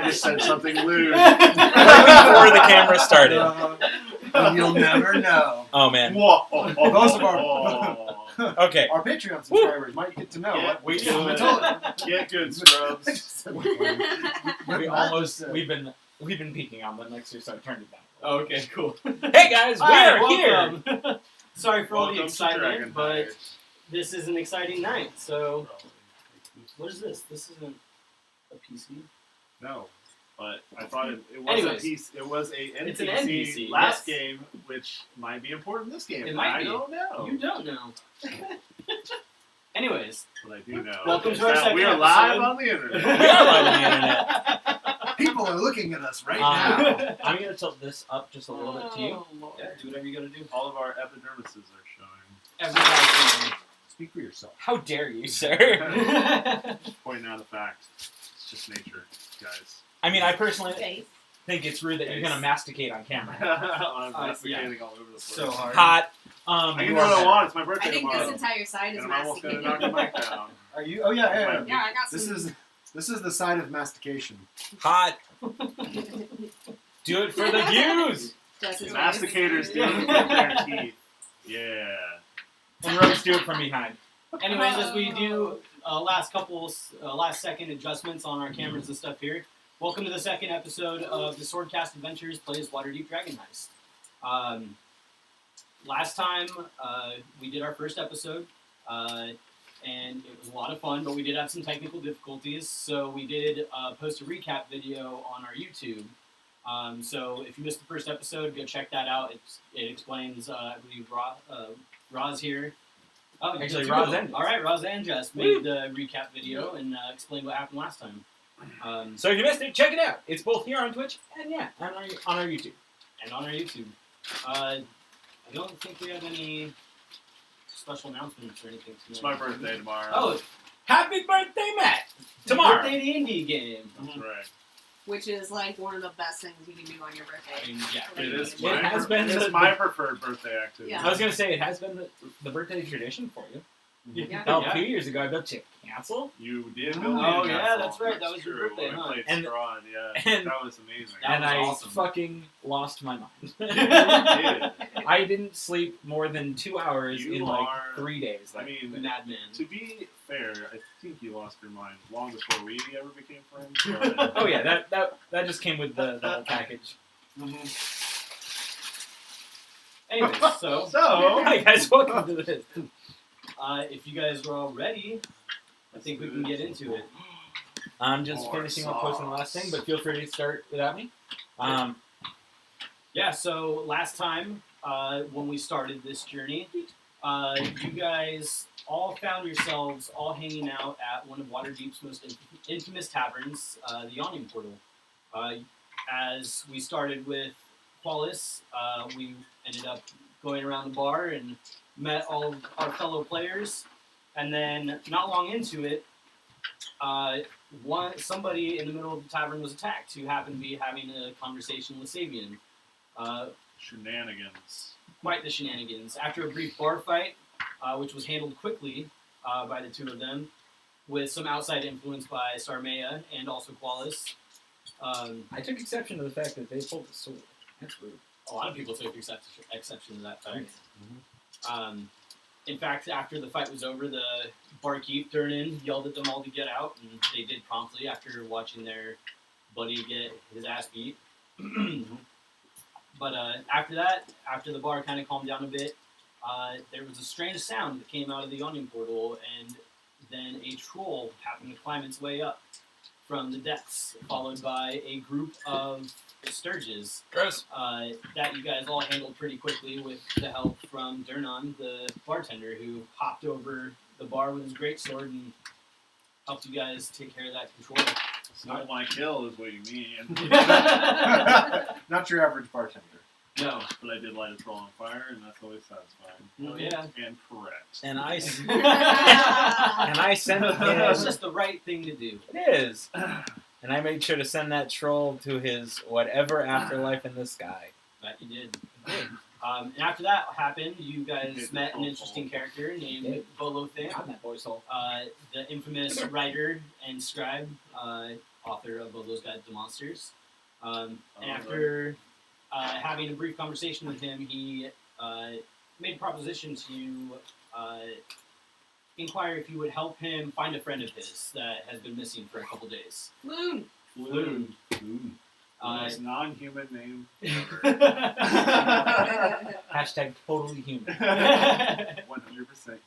just said something lewd. Before the camera started. And you'll never know. Oh man. Whoa. Most of our Okay. our Patreon subscribers might get to know what we do. Get good, Scrubs. We've been peeking on them next year, so I turned it down. Okay, cool. Hey guys, we're here. Welcome. Sorry for all the Welcome to excitement, Dragon but Fire. this is an exciting night. So, what is this? This isn't a PC. No, but I thought it was Anyways. a piece. It was a NPC, It's an NPC, last yes. game, which might be important this game. It might I be. don't know. You don't know. Anyways, But I do know. Welcome is to our that second we are episode. live on the internet. We are live on the internet. People are looking at us right now. I'm gonna tilt this up just a little bit to you. Oh, Lord. Yeah, do whatever you gotta do. All of our epidermises are showing. Every last Speak for yourself. How dare you, sir? thing. Pointing out a fact. It's just nature, guys. I mean, I personally Face. think it's rude that you're gonna masticate on camera. I'm yeah. masticating all over the place. So hard. Hot. I can You do what are I better. want. It's my birthday I think tomorrow. this entire side is And I'm almost going masticating. to knock the mic down. Are you? Oh yeah. Yeah, I got This some. is the side of mastication. Hot. Do it for the views. Just as Masticators do it with their teeth. Yeah. And Rose, do it from behind. Anyways, as we do last second adjustments on our cameras and stuff here, welcome to the second episode of the Swordcast Adventures Plays Waterdeep Dragon Heist. Last time we did our first episode, and it was a lot of fun, but we did have some technical difficulties, so we did post a recap video on our YouTube. So if you missed the first episode, go check that out. It explains, I believe, Roz here. Oh, you Actually, did Roz too. and Jess. All right, Roz and Jess made the recap video and explained what happened last time. So if you missed it, check it out. It's both here on Twitch and on our YouTube. And on our YouTube. I don't think we have any special announcements or anything It's tonight. my birthday tomorrow. Oh, Happy birthday, Matt! Tomorrow. Birthday the indie game. That's right. Which is like one of the best things you can do on your I birthday. mean, yeah. It is It my, has been it is the- my preferred birthday activity. Yeah. I was gonna say it has been the birthday tradition for you. Yeah. Hell, Yeah. 2 years ago I built you a cancel, You did Oh, build me a yeah, castle. that's right. That was your true. birthday, I huh? played And- Strahd, yeah. and- that was amazing. That and was I awesome. fucking lost my mind. You did. I didn't sleep more than 2 hours You in like are- 3 days. I Like, mean, Madman. to be fair, I think you lost your mind long before we ever became friends. But oh yeah, that just came with the whole package. Anyways, so So, Hi guys, welcome to this. if you guys are all ready, I think we can get into it. I'm just More finishing up posting the last thing, but feel free to start without me. Yeah, so last time when we started this journey, you guys all found yourselves all hanging out at one of Waterdeep's most infamous taverns, the Yawning Portal. As we started with Qualis, we ended up going around the bar and met all of our fellow players, and then not long into it, somebody in the middle of the tavern was attacked who happened to be having a conversation with Sabian. shenanigans. Quite the shenanigans. After a brief bar fight, which was handled quickly by the two of them, with some outside influence by Sarmea and also Qualis. I took exception to the fact that they pulled the sword. That's rude. A lot of people took exception to that fact. In fact, after the fight was over, the barkeep Durnan yelled at them all to get out, and they did promptly after watching their buddy get his ass beat. But after that, after the bar kind of calmed down a bit, there was a strange sound that came out of the Yawning Portal, and then a troll happened to climb its way up from the depths, followed by a group of Sturges Gross. that you guys all handled pretty quickly with the help from Durnan, the bartender, who hopped over the bar with his greatsword and helped you guys take care of that control. Not my kill is what you mean. Not your average bartender. No. But I did light a troll on fire, and that's always satisfying. Oh, yeah. And correct. And I sent It's him. just the right thing to do. It is. And I made sure to send that troll to his whatever afterlife in the sky. That you did. And after that happened, you guys Did met an the interesting character named Did. Volo Thing, I'm that boy's soul. the infamous writer and scribe author of Bobo's Guide to Monsters. And after having a brief conversation with him, he made a proposition to inquire if you would help him find a friend of his that has been missing for a couple days. Loon. Loon. The most non-human name ever. Hashtag totally human. 100% human.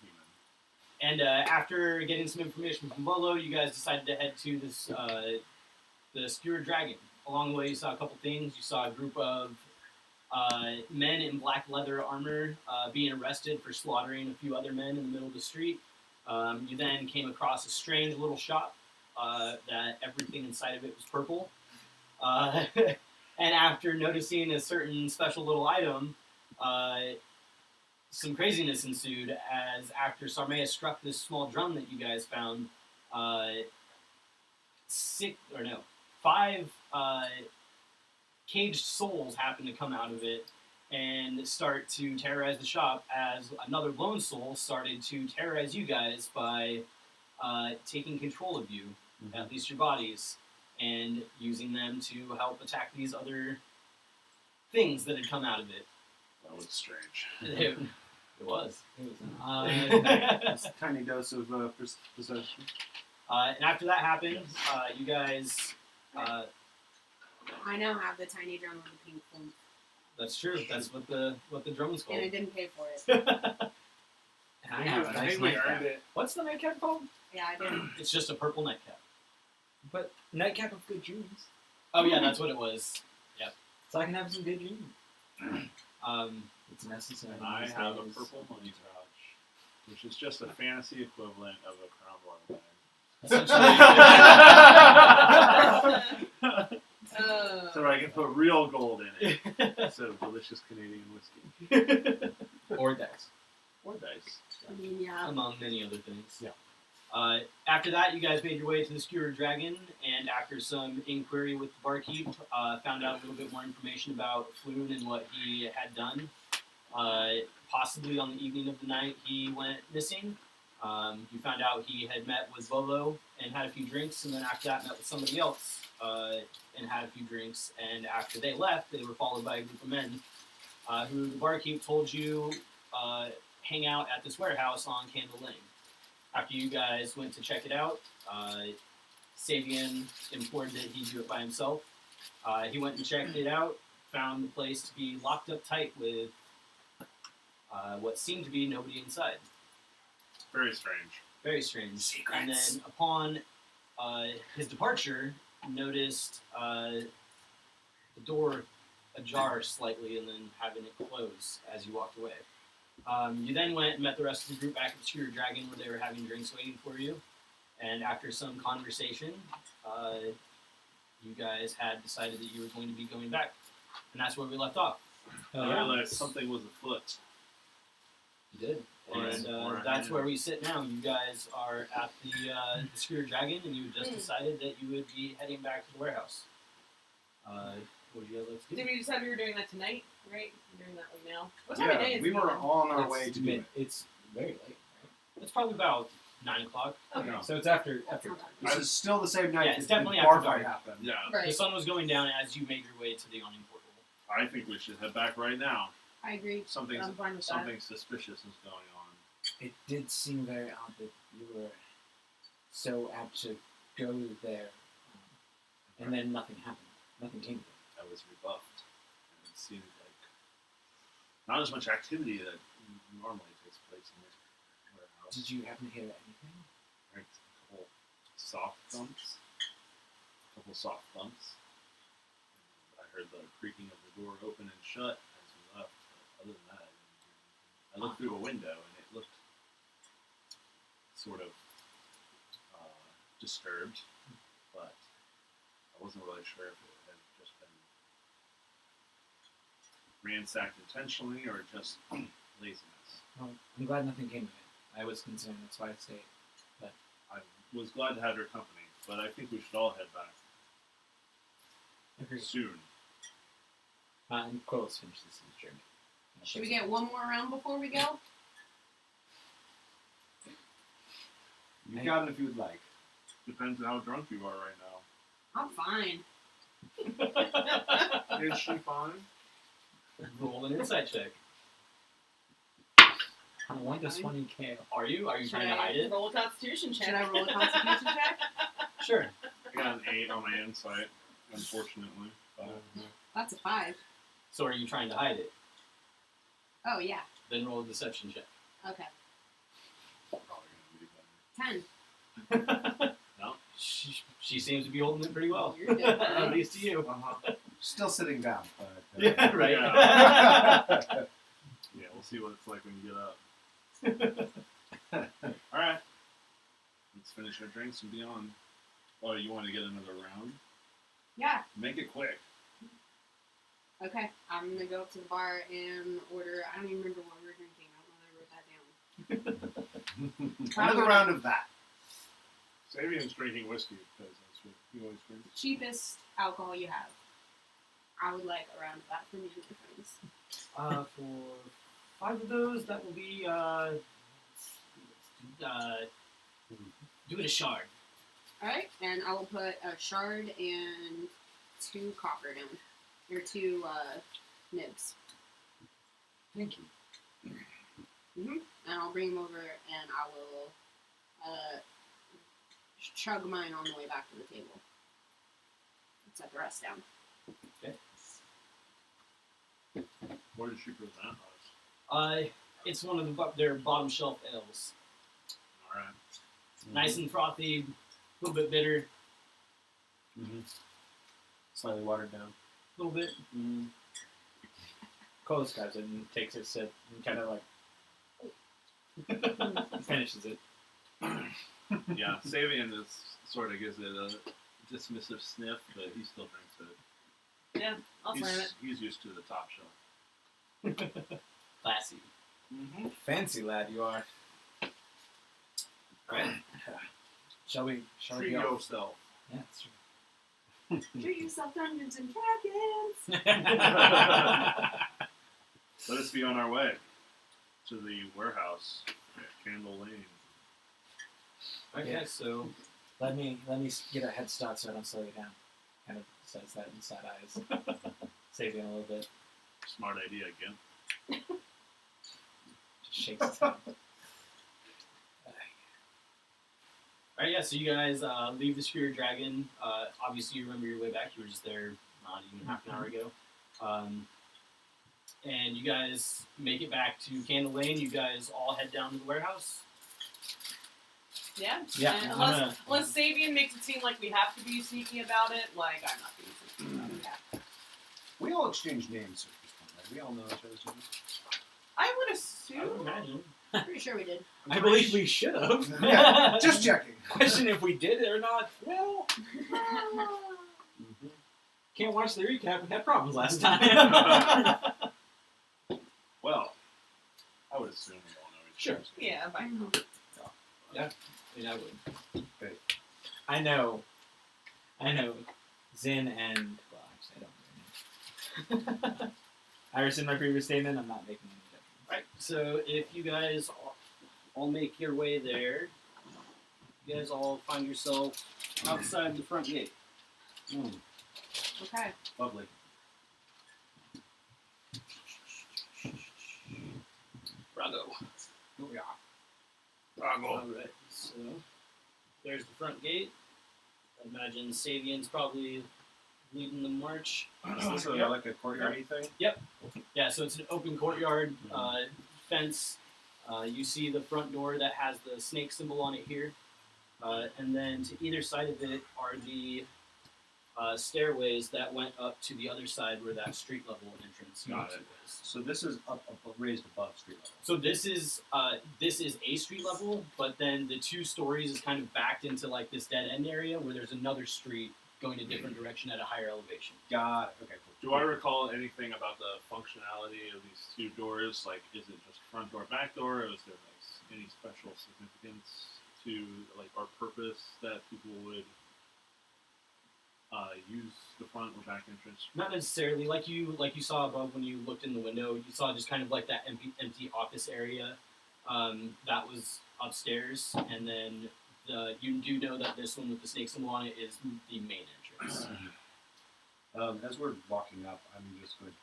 And after getting some information from Bolo, you guys decided to head to this the Skewered Dragon. Along the way, you saw a couple things. You saw a group of men in black leather armor being arrested for slaughtering a few other men in the middle of the street. You then came across a strange little shop that everything inside of it was purple. And after noticing a certain special little item, some craziness ensued as after Sarmea struck this small drum that you guys found, 5 caged souls happened to come out of it and start to terrorize the shop as another lone soul started to terrorize you guys by taking control of you, at least your bodies, and using them to help attack these other things that had come out of it. That was strange. It was. Just a tiny dose of possession. And after that happened, you guys... I now have the tiny drum with the pink flute, that's true. That's what the drum is called. and I didn't pay for it. And I have a I nice think we nightcap. earned it. What's the nightcap called? Yeah, I did. It's just a purple nightcap. But nightcap of good dreams. Oh yeah, that's what it was. So I can have some good dreams. It's necessary. And I these have a days. purple money pouch, which is just a fantasy equivalent of a crown royal bag. So I can put real gold in it instead of delicious Canadian whiskey. Or dice. Or dice. I mean, yeah. Among many other things. Yeah. After that, you guys made your way to the Skewered Dragon, and after some inquiry with the barkeep, found out a little bit more information about Floon and what he had done. Possibly on the evening of the night he went missing. You found out he had met with Volo and had a few drinks, and then after that met with somebody else and had a few drinks. And after they left, they were followed by a group of men who the barkeep told you hang out at this warehouse on Candle Lane. After you guys went to check it out, Sabian implored that he do it by himself. He went and checked it out, found the place to be locked up tight with what seemed to be nobody inside. Very strange. Very strange. Secrets. And then upon his departure, noticed the door ajar slightly and then having it close as you walked away. You then went and met the rest of the group back at the Skewered Dragon where they were having drinks waiting for you. And after some conversation, you guys had decided that you were going to be going back. And that's where we left off. I realized something was afoot. You did. And Or that's where we sit now. You guys are at the Skewered Dragon, and you just decided that you would be heading back to the warehouse. What would you guys like to do? Did we decide we were doing that tonight? Right? We're doing that like now. What time of day Yeah, is we it were even? on our way to do mid, it. It's very late, right? It's probably about 9 o'clock. Okay. Yeah. So it's after. That's not bad. This is still the same night Yeah, it's that definitely the bar after fight dark. happened. Yeah. Right. The sun was going down as you made your way to the awning portal. I think we should head back right now. I agree. Something's I'm fine with something suspicious is going on. It did seem very odd that you were so apt to go there, and then nothing happened. Nothing came of it. I was rebuffed. And it seemed like not as much activity that normally takes place in this warehouse. Did you happen to hear anything? Right, a couple soft thumps. I heard the creaking of the door open and shut as we left. But other than that, I looked through a window and it looked sort of disturbed, but I wasn't really sure if it had just been ransacked intentionally or just laziness. Well, I'm glad nothing came of it. I was concerned. That's why I stayed. I was glad to have your company, but I think we should all head back Agreed. soon. And Quillis finishes his journey. Should we get one more round before we go? You got it if you'd like. Depends on how drunk you are right now. I'm fine. Is she fine? Roll an insight check. I want this one in KO. Are you? Are you Should trying to I hide it? Roll a Constitution check. Should I roll a Constitution check? Sure. I got an 8 on my insight, unfortunately. But, That's a 5. So are you trying to hide it? Oh yeah. Then roll a deception check. Okay. probably gonna be better. 10. No. She seems to be holding it pretty well. You're good. At least to you. Uh-huh. Still sitting down, but Yeah, right. Yeah, we'll see what it's like when you get up. Alright. Let's finish our drinks and be on. Oh, you want to get another round? Yeah. Make it quick. Okay. I'm gonna go up to the bar and order. I don't even remember what we were drinking. I don't know that I wrote that down. another round of that. Sabian's drinking whiskey because that's what he always drinks. Cheapest alcohol you have. I would like a round of that for me and my friends. For 5 of those, that will be do it a shard. Alright, and I will put a shard and 2 copper down. Or 2 nibs. Thank you. And I'll bring them over and I will chug mine on the way back to the table. Set the rest down. Okay. What did she present us? It's one of their bottom shelf ales. Alright. Nice and frothy, a little bit bitter, Slightly watered down. a little bit. Close guys and takes a sip and kind of like finishes it. Yeah, Sabian is sort of gives it a dismissive sniff, but he still drinks it. Yeah, I'll slam it. He's used to the top shelf. Classy. Fancy lad you are. Alright. Shall we Treat be off? yourself. Yeah, that's true. Treat yourself Dungeons and Dragons! Let us be on our way to the warehouse at Candle Lane. Okay, Yeah. so Let me get a head start so I don't slow you down. Kind of says that inside eyes. Saves you a little bit. Smart idea again. Just shakes his head. alright, yeah. So you guys leave the Spirit Dragon. Obviously, you remember your way back. You were just there not even half an hour ago. And you guys make it back to Candle Lane. You guys all head down to the warehouse. Yeah. Yeah, And I'm unless Sabian makes it seem like we have to be sneaky about it, like I'm not being sneaky about it. Yeah. We all exchange names at this point, right? We all know each other's names. I would I would assume. imagine. Pretty sure we did. I believe we should have. Yeah, just checking. Question if we did or not. Well, can't watch the recap. We had problems last time. Well, I would assume we all know each Sure. other's Yeah, by I mean, I would. I know. Zin and well, actually, I don't know. I rescind my previous statement. I'm not making any judgments. Alright, so if you guys all make your way there, you guys all find yourself outside the front gate. Okay. Lovely. Brago. Oh, yeah. Alright, so there's the front gate. I imagine Sabian's probably leading the march. Is this like a courtyardy thing? Yeah, so it's an open courtyard, fence. You see the front door that has the snake symbol on it here. And then to either side of it are the stairways that went up to the other side where that street level entrance Got to it. is. So this is up raised above street level. So this is a street level, but then the 2 stories is kind of backed into like this dead end area where there's another street going a different direction at a higher elevation. Got it. Okay, cool. Do I recall anything about the functionality of these 2 doors? Like, is it just front door, back door, or is there like any special significance to like our purpose that people would use the front or back entrance? Not necessarily like you saw above when you looked in the window. You saw just kind of like that empty office area that was upstairs, and then you do know that this one with the snake symbol on it is the main entrance. warehouse. As we're walking up, I'm just going to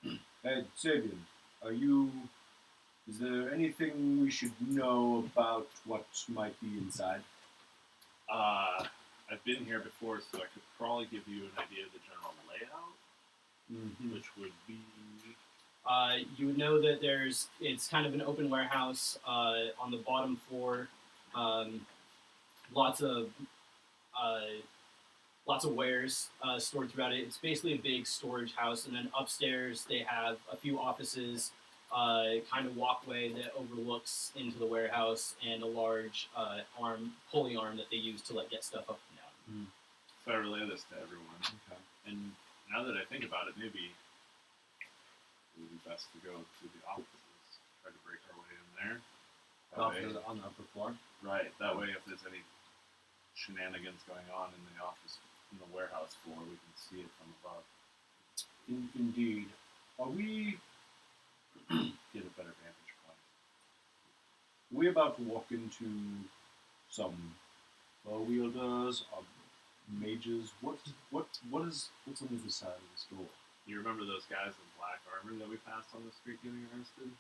be, hey, Sabian, is there anything we should know about what might be inside? I've been here before, so I could probably give you an idea of the general layout, which would be... You would know that it's kind of an open warehouse on the bottom floor. Lots of wares stored throughout it. It's basically a big storage house, and then upstairs they have a few offices, kind of walkway that overlooks into the warehouse, and a large pulley arm that they use to get stuff up and down. So I relay this to everyone. Okay. And now that I think about it, maybe it would be best to go to the offices, try to break our way in there. On the upper floor? Right, that way if there's any shenanigans going on in the office, in the warehouse floor, we can see it from above. Indeed. Are we Get a better vantage point. about to walk into some wielders or mages? What's on the other side of this door? You remember those guys in black armor that we passed on the street getting arrested?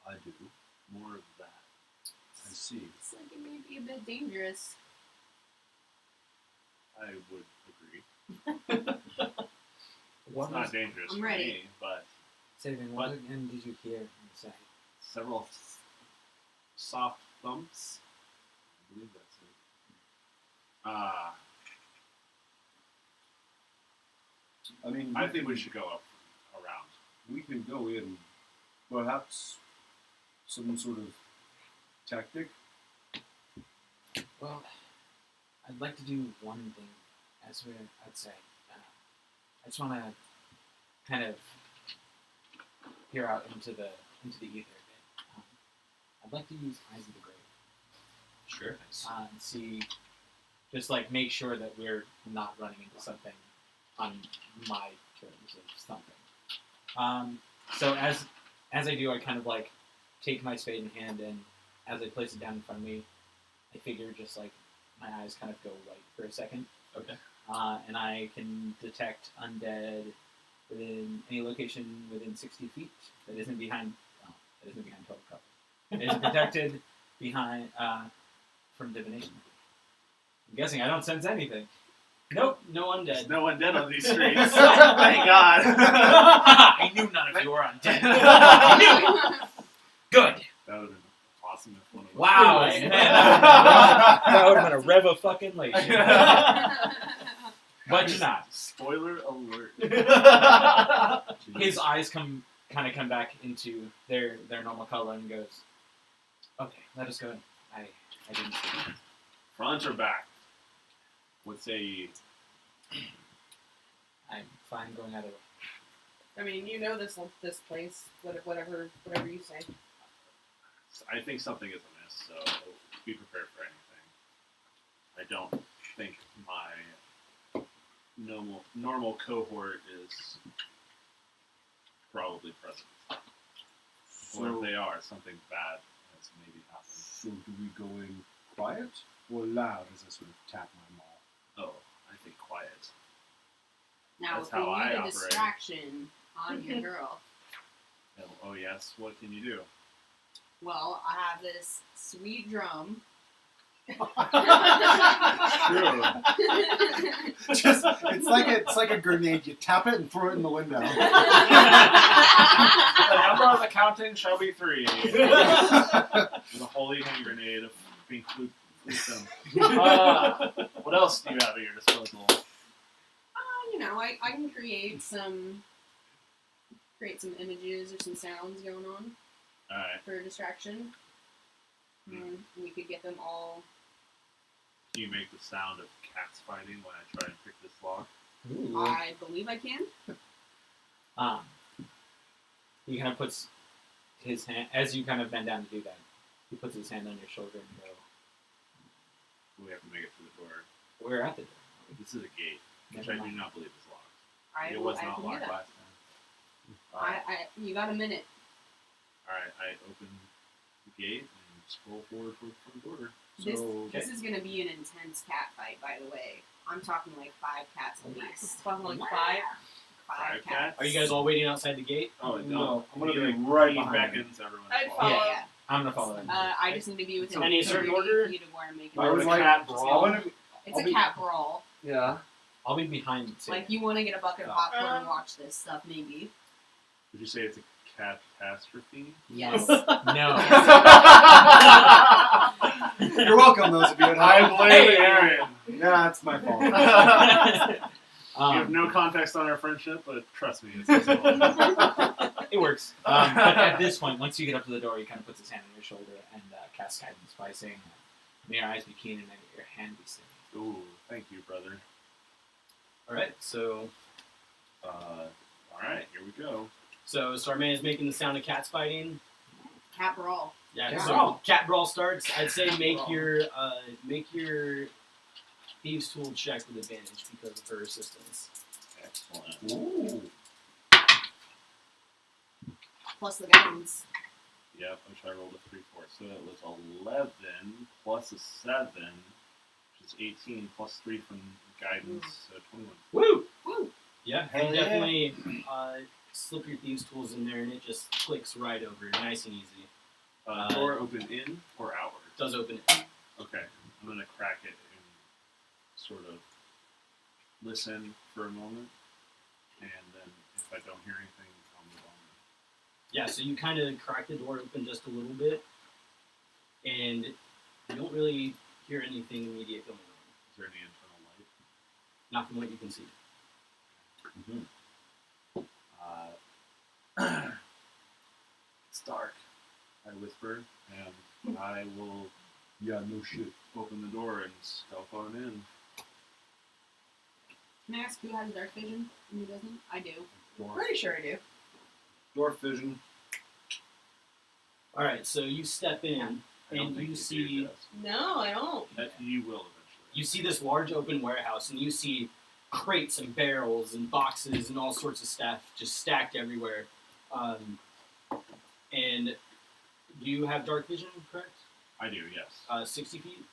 I do. More of that. I see. It's like it may be a bit dangerous. I would agree. It's not dangerous I'm for ready. me, but Saving, what again did you hear him say? several soft thumps. I believe that's it. I mean, I think we should go up around. we can go in. Perhaps some sort of tactic. Well, I'd like to do one thing, I'd say. I just want to kind of peer out into the ether a bit. I'd like to use Eyes of the Grave. Sure. And see, just make sure that we're not running into something on my terms of something. So as I do, I kind of take my spade in hand, and as I place it down in front of me, I figure just my eyes kind of go white for a second. Okay. And I can detect undead within any location within 60 feet that isn't behind total cover. It is protected behind from divination. I'm guessing I don't sense anything. Nope, No undead. There's no undead on these streets. Thank God. I knew none of you were undead. I knew it. Good. That would have been awesome if one of us Wow, was. man, that would have been a rev of fucking late. But you're not. Spoiler alert. His eyes come back into their normal color and goes, okay, let us go in. I didn't see it. Front or back? What say ye? I'm fine going either way. I mean, you know this place. Whatever you say. I think something is amiss, so be prepared for anything. I don't think my normal cohort is probably present. Or if they are, something bad has maybe happened. So do we go in quiet or loud as I sort of tap my maul? Oh, I think quiet. Now, That's if we how I need a operate. distraction on your girl, Oh yes, what can you do? well, I have this sweet drum. True. It's like a grenade. You tap it and throw it in the window. The number on the counting shall be 3. With a holy hand grenade of pink flute system. What else do you have at your disposal? I can create some images or some sounds going on Alright. for distraction. And we could get them all. Can you make the sound of cats fighting when I try and pick this lock? Ooh. I believe I can. He kind of puts his hand, as you kind of bend down to do that, he puts his hand on your shoulder and go, We have to make it to the door. we're at the door. This is a gate, which Never I do mind. not believe is locked. I It was I not can do locked that. last time. You got a minute. Alright, I open the gate and scroll forward for the door. This So is going to be an intense cat fight, by the way. I'm talking like 5 cats at least. Fucking like 5. 5 cats? cats. Are you guys all waiting outside the gate? Oh, No, I'm gonna He, be like, right he behind beckons everyone. I'd to follow. follow. Yeah, I'm gonna follow him. yeah. I just need to be within Any certain 30 order? feet of where I'm making I was it. like, cat I brawl. wanna be, It's I'll a be- cat brawl. yeah. I'll be behind too. Like, you want to get a bucket of Oh. popcorn and watch this stuff, maybe. Would you say it's a catastrophe? Yes. No. You're welcome, those of you at I home. blame Hey. Aaron. Nah, it's my fault. You have Um, no context on our friendship, but trust me, it's still it works. But at this point, once you get up to the door, he kind of puts his hand on your shoulder and casts guidance by saying, "May your eyes be keen and may your hand be steady." Ooh, thank you, brother. Alright, so Alright, here we go. Starman is making the sound of cats fighting. Cat brawl. Yeah, Cat so brawl. cat brawl starts. I'd say make brawl. your thieves tool check with advantage because of her assistance. Excellent. Ooh. Plus the guidance. Yep, which I rolled a 3 for. So it was 11 plus a 7, which is 18, plus 3 from guidance, so 21. Woo! Woo! Yeah, Hell you yeah. definitely slip your thieves tools in there and it just clicks right over, nice and easy. Door open in or out? It does open it. Okay, I'm gonna crack it and sort of listen for a moment, and then if I don't hear anything, I'll move on. Yeah, so you kind of crack the door open just a little bit, and you don't really hear anything immediate going on. Is there any internal light? Not from what you can see. It's dark, I whisper, and I will Yeah, no shit. open the door and stealth on in. Can I ask who has dark vision and who doesn't? I do. Pretty sure I do. Dwarf vision. Alright, so you step in, I don't and think you do, see Jess. No, I don't. That you will eventually. you see this large open warehouse, and you see crates and barrels and boxes and all sorts of stuff just stacked everywhere. And you have dark vision, correct? I do, yes. 60 feet?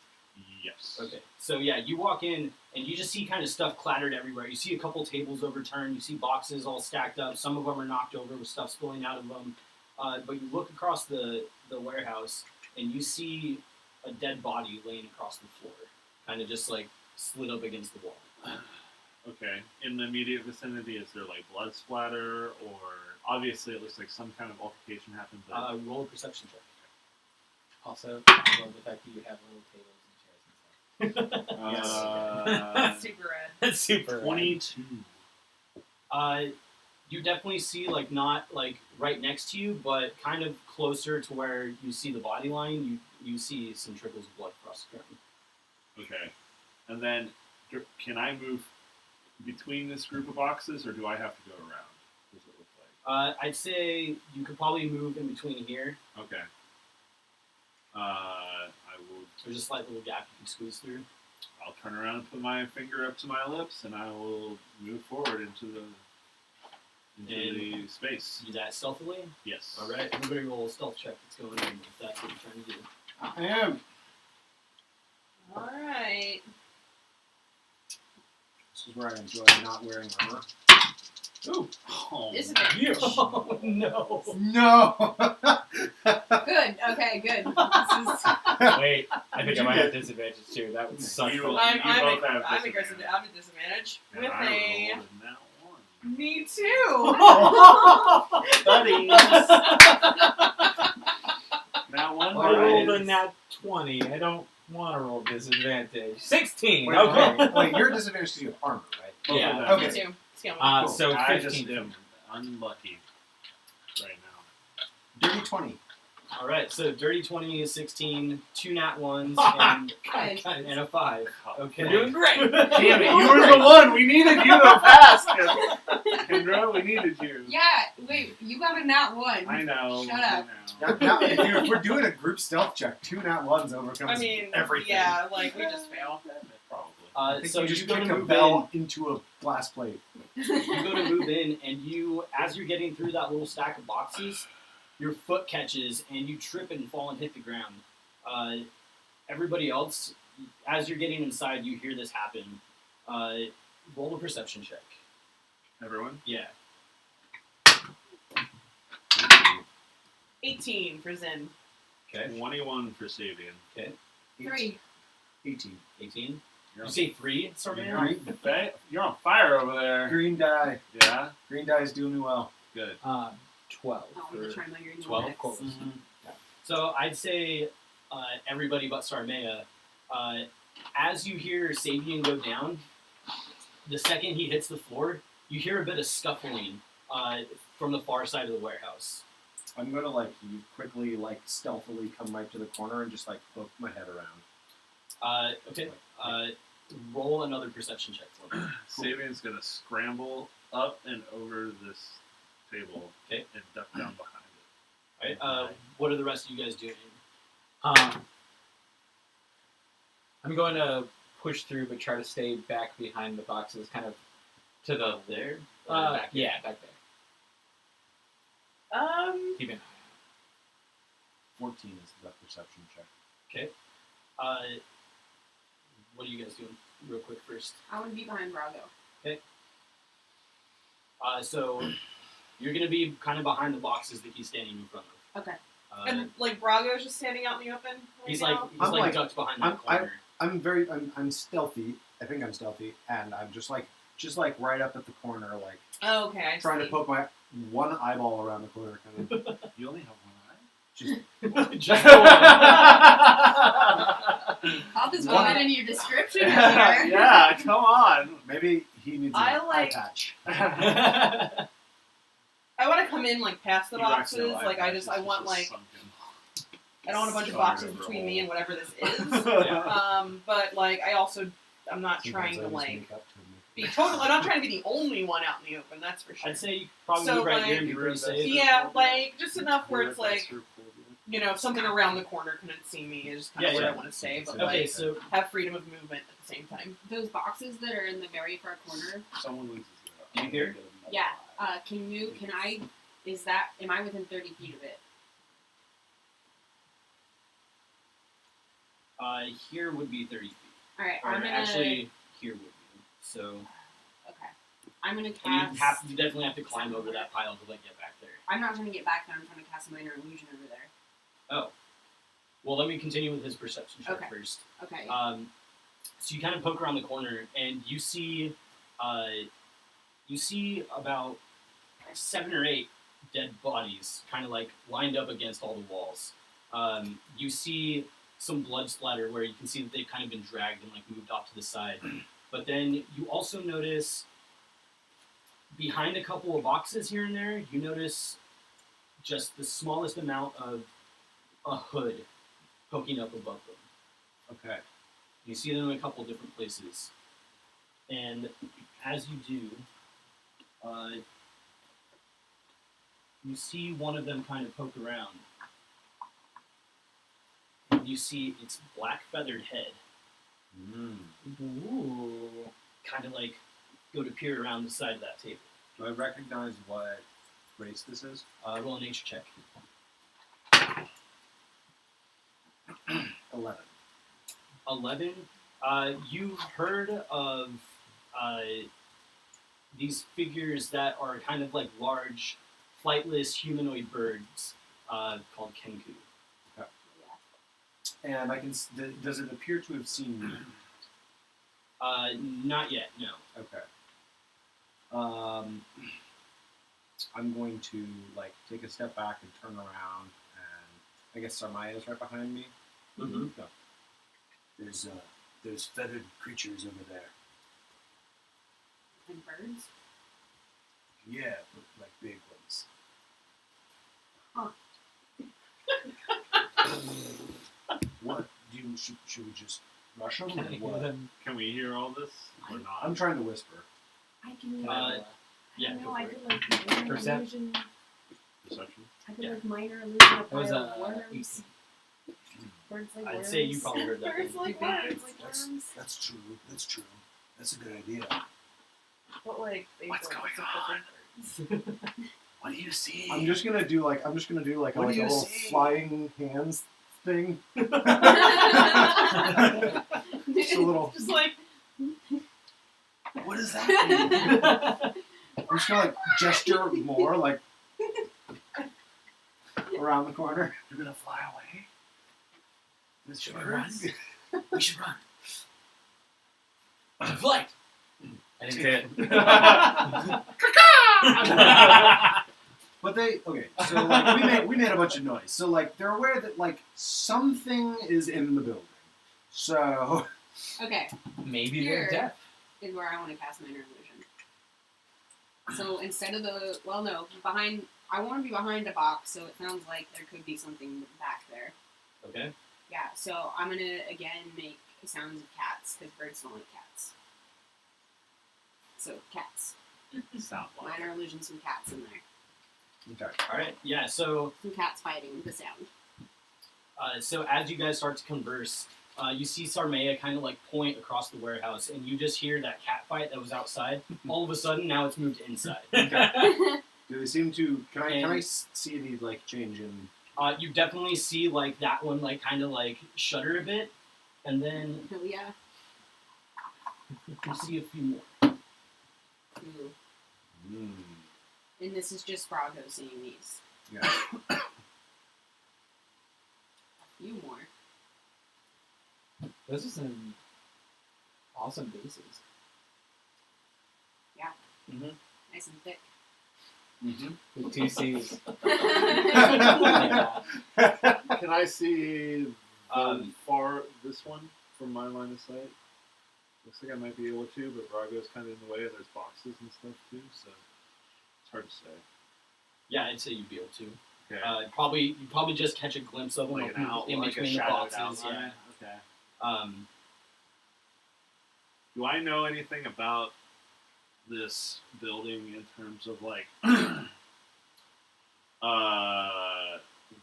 Yes. Okay. So yeah, you walk in and you just see kind of stuff clattered everywhere. You see a couple tables overturned. You see boxes all stacked up. Some of them are knocked over with stuff spilling out of them. But you look across the warehouse and you see a dead body laying across the floor, kind of just like slid up against the wall. Okay. In the immediate vicinity, is there like blood splatter, or obviously it looks like some kind of altercation happened, but Roll a perception check. Also, I love the fact that you have little tables and chairs and stuff. That's super rad. That's super. 22. You definitely see like not like right next to you, but kind of closer to where you see the body line. You see some trickles of blood across the ground. Okay. And then, can I move between this group of boxes, or do I have to go around? What does it look I'd say you could probably move in between here. like? Okay. I will. There's a slight little gap you can squeeze through. I'll turn around and put my finger up to my lips, and I will move forward into the space. Do that stealthily. Yes. All right. Everybody roll a stealth check. That's going in if that's what you're trying to do. I am. Alright. This is where I enjoy not wearing armor. Ooh. Oh, Disadvantage. Oh no. No! Good. Okay, good. This is Wait, I think I might have disadvantage too. That would suck. You- for- both have I'm aggressive. disadvantage. I'm at disadvantage. And With I a. rolled a nat 1. Me too. Buddies. Nat 1. I rolled a guys. nat 20. I don't want to roll disadvantage. 16. Wait, Okay. Wait, you're disadvantaged because you have armor, right? Both Yeah. of them. Okay. Me too. Scale me. Cool. So I just 15. am unlucky right now. Dirty 20. All right. So dirty 20 is 16, 2 nat ones, Good. and a 5. Okay. You're doing great. Damn it, you were the one. We needed you to pass. Kendra, we needed you. Yeah. Wait. You got a nat 1. I know. Shut I up. know. Now, if we're doing a group stealth check, 2 nat 1s overcomes I mean, everything. yeah, like we just fail. Probably. I think So you just you go to kick a move bell into a glass plate. in. You go to move in, and you, as you're getting through that little stack of boxes, your foot catches, and you trip and fall and hit the ground. Everybody else, as you're getting inside, you hear this happen. Roll a perception check. Everyone? Yeah. 18 for Zen. Okay. 21 for Sabian. 3. 18. 18. You're You say 3, Sarmania? Green, You're on fire over there. green die. Yeah? Green die is doing well. Good. 12. Oh, I'm gonna try my green 12, of course. So I'd say everybody but Sarmea, as you hear Sabian go down, the second he hits the floor, you hear a bit of scuffling from the far side of the warehouse. I'm gonna like quickly like stealthily come right to the corner and just like poke my head around. Okay. Roll another perception check for me. Sabian's gonna scramble up and over this table Okay. and duck down behind it. Alright. What are the rest of you guys doing? I'm going to push through, but try to stay back behind the boxes, kind of to the There? Back there? yeah, back there. Keep an eye 14 is the perception check. Okay. What are you guys doing real quick first? I want to be behind Brago. So you're going to be kind of behind the boxes that he's standing in front of. Okay. And like Brago's just standing out in the open. Right He's now? like I'm like- ducked behind that I'm- corner. I'm stealthy. I think I'm stealthy, and I'm just like right up at the corner, like Oh, okay, I trying see. to poke my one eyeball around the corner, kind of. You only have one eye? Just Just the one. Pop is One- good in your description earlier. Yeah, come on. maybe he needs I an like- eye patch. I want to come in like past the He rocks boxes. no eye Like I patches, just I it's want just like sunken. I don't want a bunch of Sorry boxes over a between hole. me and whatever this is. Yeah. But like I also I'm not Sometimes trying I to just like make up to be total. I'm not trying to be the only one out in the open. That's for sure. I'd say you probably So, move right like- here and be pretty safe. Yeah, like just enough where it's You're a like faster pull, you know something around the corner couldn't see me is kind of Yeah, what yeah. I want to say. But Okay, like so have freedom of movement at the same time. Those boxes that are in the very far corner. Someone loses Do you hear? Yeah. Can I? Am I within 30 feet of it? Here would be 30 feet. All right. Or I'm gonna. actually, here would be. So Okay. I'm gonna you cast. you definitely have to climb over that pile to like get back there. I'm not trying to get back there. I'm trying to cast a minor illusion over there. Oh. Well, let me continue with his perception check Okay. first. Okay. So you kind of poke around the corner, and you see about 7 or 8 dead bodies, kind of like lined up against all the walls. You see some blood splatter where you can see that they've kind of been dragged and like moved off to the side. But then you also notice behind a couple of boxes here and there, you notice just the smallest amount of a hood poking up above them. Okay. You see them in a couple different places. And as you do, you see one of them kind of poke around. And you see its black feathered head kind of like go to peer around the side of that table. Do I recognize what race this is? Roll a nature check. 11. 11. You've heard of these figures that are kind of like large, flightless humanoid birds called kenku. And I can. Does it appear to have seen me? Not yet, no. Okay. I'm going to like take a step back and turn around, and I guess Sarmaya is right behind me. Mm-hmm. No. There's feathered creatures over there. And birds. Yeah, but like big ones. What? Should we just rush them? Or what? Can we hear all this or not? I'm trying to whisper. I can. Yeah, I go know. I for could like minor Percent? illusion. Perception? I could Yeah. like minor illusion a It was pile of worms. 18. Birds like I'd worms. say you probably heard that. Birds then. like Big worms. birds like worms. That's true. That's a good idea. But like they What's don't going accept the birds. What do you see? I'm just gonna do like a What do little you see? flying hands thing. Just a little. Just like What does that mean? I'm just gonna like gesture more, like around the corner. You're gonna fly away? This Should we run? birds? We should run. Flight. I didn't say it. But they so like we made a bunch of noise. So like they're aware that like something is in the building. So Okay, Maybe Here. they're deaf. is where I want to cast minor illusion. So instead of behind. I want to be behind a box, so it sounds like there could be something back there. Okay. Yeah, so I'm gonna again make sounds of cats because birds don't like cats. So cats. Sound like. Minor illusion, some cats in there. okay. All right. Yeah. So Some cats fighting the sound. so as you guys start to converse, you see Sarmea kind of like point across the warehouse, and you just hear that cat fight that was outside. All of a sudden, now it's moved inside. Do they seem to? Can I see the like change in? You definitely see like that one like kind of like shudder a bit, and then Oh yeah. you see a few more. Ooh. Mm. And this is just Brago seeing these. Yeah. A few more. Those are some awesome bases. Nice and thick. Mm-hmm. With 2 C's. Yeah. Can I see far this one from my line of sight? Looks like I might be able to, but Brago's kind of in the way. There's boxes and stuff too, so it's hard to say. Yeah, I'd say you'd be able to. Okay. You probably just catch a glimpse of them like an outline, in like a between the shadowed boxes. outline. Okay. Yeah. Do I know anything about this building in terms of like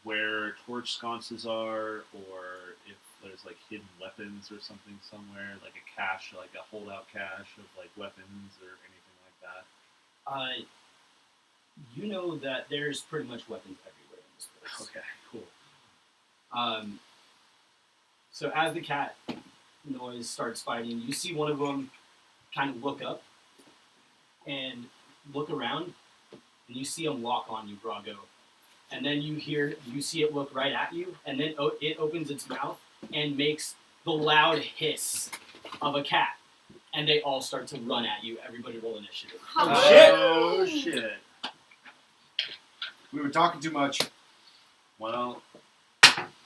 where torch sconces are, or if there's like hidden weapons or something somewhere, like a cache, like a holdout cache of like weapons or anything like that? You know that there's pretty much weapons everywhere in this place. Okay, cool. So as the cat noise starts fighting, you see one of them kind of look up and look around, and you see him lock on you, Brago. And then you see it look right at you, and then it opens its mouth and makes the loud hiss of a cat. And they all start to run at you. Everybody roll initiative. Oh shit! We were talking too much. Well,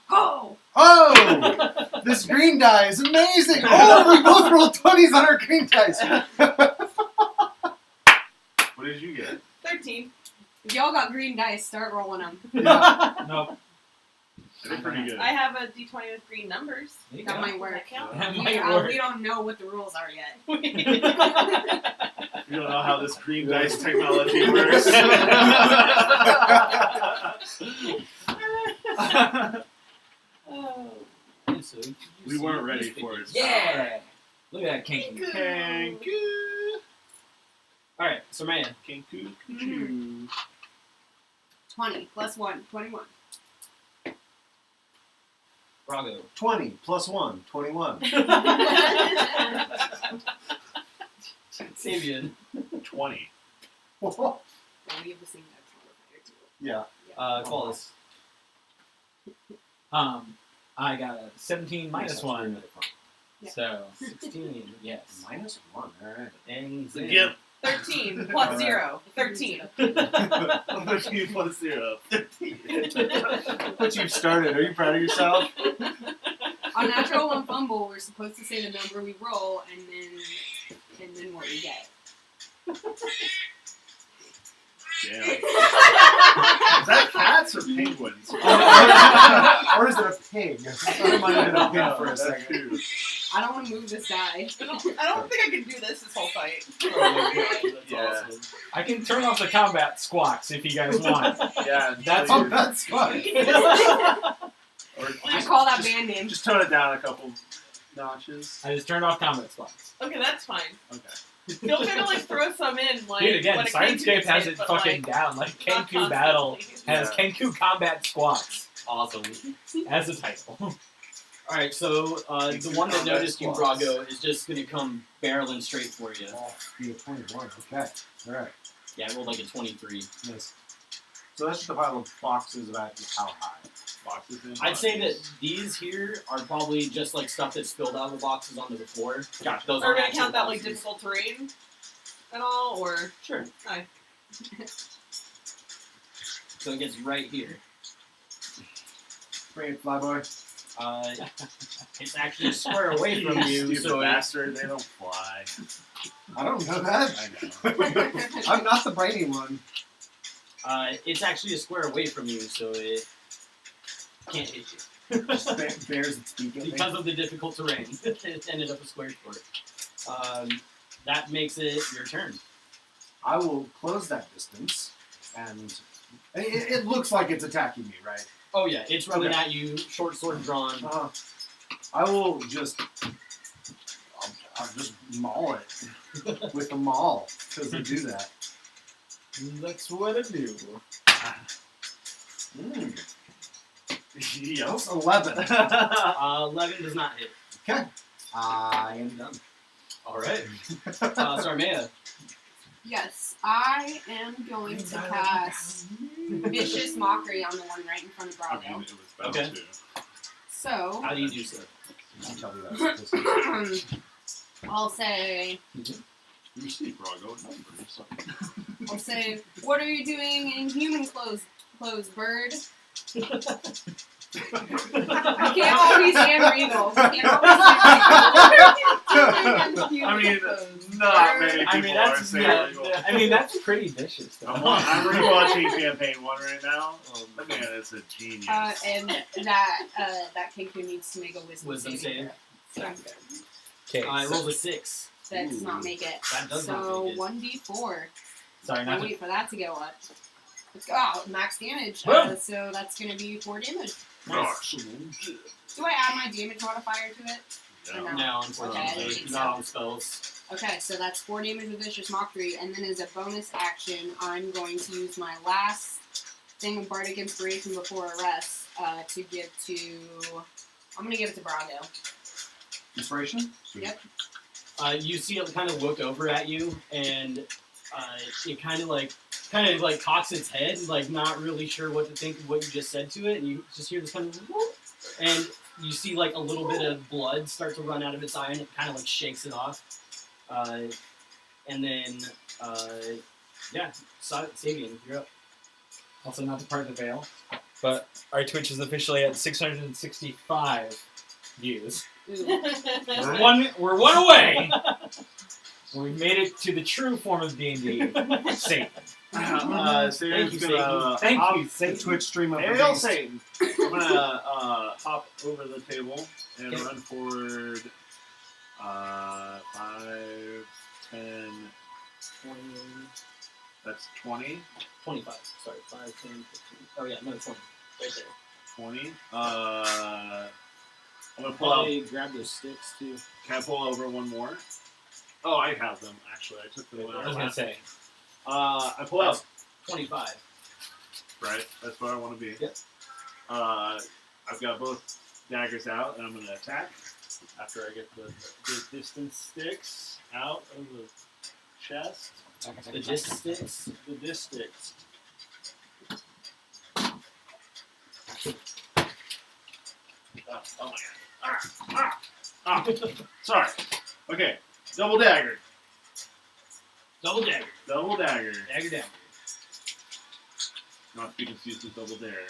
Oh! Oh! This green die is amazing! Oh, we both rolled 20s on our green dice! what did you get? 13. If y'all got green dice, start rolling them. Nope. I did pretty good. I have a d20 with green numbers. There you That go. might work. That count? That We, might work. we don't know what the rules are yet. You don't know how this green dice technology works. Oh. And so you We see weren't ready these for it. figures. Yeah! Look at that kinky. Kanku. All right, so man, Kanku. Choo. 20 plus 1, 21. Brago. 20 plus 1, 21. Sabian. 20. Yeah, we have the same dice modifier too. Yeah. Qualis. I got a 17 minus 1. Yeah. So, 16, yes. Minus 1, alright. And Yep. 13 plus Alright. 0. 13. 13 plus 0. 15. But you've started. Are you proud of yourself? On natural one fumble, we're supposed to say the number we roll and then what we get. Damn. Is that cats or penguins? Or is it a pig? I thought it might have been a pig for a That's second. two. I don't want to move this die. I don't think I can do this whole fight. Oh my God, that's Yeah. awesome. I can turn off the combat squawks if you guys want. Yeah, That's Oh, that's fun. Or I call that band name. just tone it down a couple notches. I just turned off combat squawks. Okay, that's fine. Okay. Feel free to like throw some in, like Dude, again, when a Syrinscape Kenku has hit, it but, fucking like, down. Like, not Kenku Battle constantly. has Yeah. Kenku Combat Squawks Awesome. as a title. All right, so the one that noticed you, Claws. Brago, is just going to come barreling straight for you. Oh, be a 21. Okay. All right. Yeah, I rolled like a 23. Yes. So that's just a pile of boxes about how high? Boxes in I'd say that boxes. these here are probably just like stuff that's spilled out of the boxes onto the floor. Gotcha. Those Are aren't we gonna actual count that like boxes. difficult terrain at all, or Sure. Aye. So it gets right here. Bring it, Flyboy. It's actually a square away from you, Stupid so bastard, they don't fly. I don't know that. I know. I'm not the brainy one. it's actually a square away from you, so it can't hit you. Just bears its beak at me. Because of the difficult terrain, it ended up a square short. That makes it your turn. I will close that distance, and it looks like it's attacking me, right? Oh yeah, it's running Okay. at you, short sword drawn. I will just, I'll just maul it with the maul because I do that. That's what I do. Yes, 11. 11 does not hit. Okay, I am done. All right. Sarmea. Yes, I am going to cast Vicious Mockery on the one right in front of I Bravo. mean, it was bound Okay. to. So, How do you do so? I'll tell you that. I'll say, You see Brago numbers. I'll say, what are you doing in human clothes, bird? I can't always stand regal. I mean, not many people I mean, are that's saying yeah, legal. I mean that's pretty vicious. Though. I'm rewatching Campaign 1 right now. That man is a genius. and that Kenku needs to make a wisdom Wisdom saving save. throw. Okay, I rolled a 6. That does not make it. That does so not make it. 1d4. sorry, I'll not to, wait for that to go up. Let's go. Oh, max damage. Boom. So that's going to be 4 damage. nice. Do I add my damage modifier to it? No. No. No, Okay, I unfortunately, didn't think not so. on spells. Okay, so that's 4 damage with Vicious Mockery, and then as a bonus action, I'm going to use my last thing of Bardic Inspiration before a rest to give to... I'm going to give it to Brago. Inspiration? Yep. You see it kind of look over at you, and it kind of like cocks its head, like not really sure what to think of what you just said to it, and you just hear this kind of whoop, and you see like a little bit of blood start to run out of its eye, and it kind of like shakes it off, and then yeah, Sabian, you're up. Also not the part of the veil, but our Twitch is officially at 665 views. Ooh. We're one away. We made it to the true form of D&D. Satan. Satan's you, gonna Thank hop- you, The Satan. Twitch stream of the Hail beast. Satan! I'm gonna hop over the table and Okay. run forward 5, 10, 20, that's 20. 25. Sorry, 5, 10, 15. Oh yeah, no, 20. Right there. 20. I'm gonna pull out. Probably grab those sticks too. Can I pull over one more? Oh, I have them actually. I took them I when was I gonna last. say. I pull out. 25. Right, that's where I want to be. Yep. I've got both daggers out, and I'm gonna attack after I get the distance sticks out of the chest. The disc sticks. The disc sticks. Oh my god. Sorry. Okay. Double dagger. Double dagger. Double dagger. Dagger down. Not to be confused with double dare.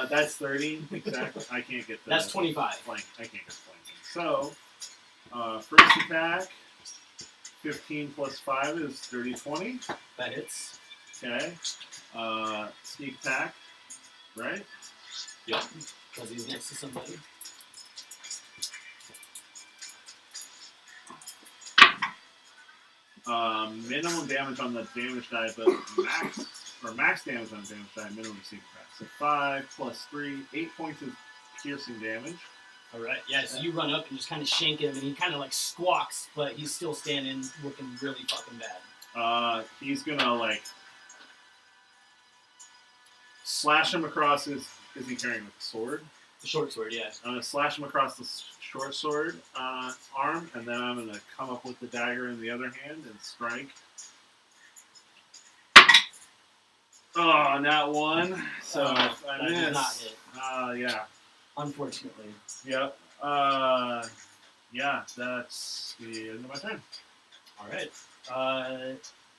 That's 30. Exactly. I can't get the That's 25. flank. I can't get flanking. So, first attack, 15 plus 5 is 30, 20. That hits. Okay. Sneak attack, right? Yep. Because he's next to somebody. Minimum damage on the damage die, but max damage on the damage die, minimum sneak attack. So 5 plus 3, 8 points of piercing damage. Alright, yeah, so you run up and just kind of shank him, and he kind of like squawks, but he's still standing, looking really fucking bad. He's gonna like slash him across his. Is he carrying a sword? The short sword, yeah. I'm gonna slash him across the short sword arm, and then I'm gonna come up with the dagger in the other hand and strike. Oh, not one. So that I does miss. not hit. Yeah. Unfortunately. Yep. Yeah. That's the end of my turn. All right.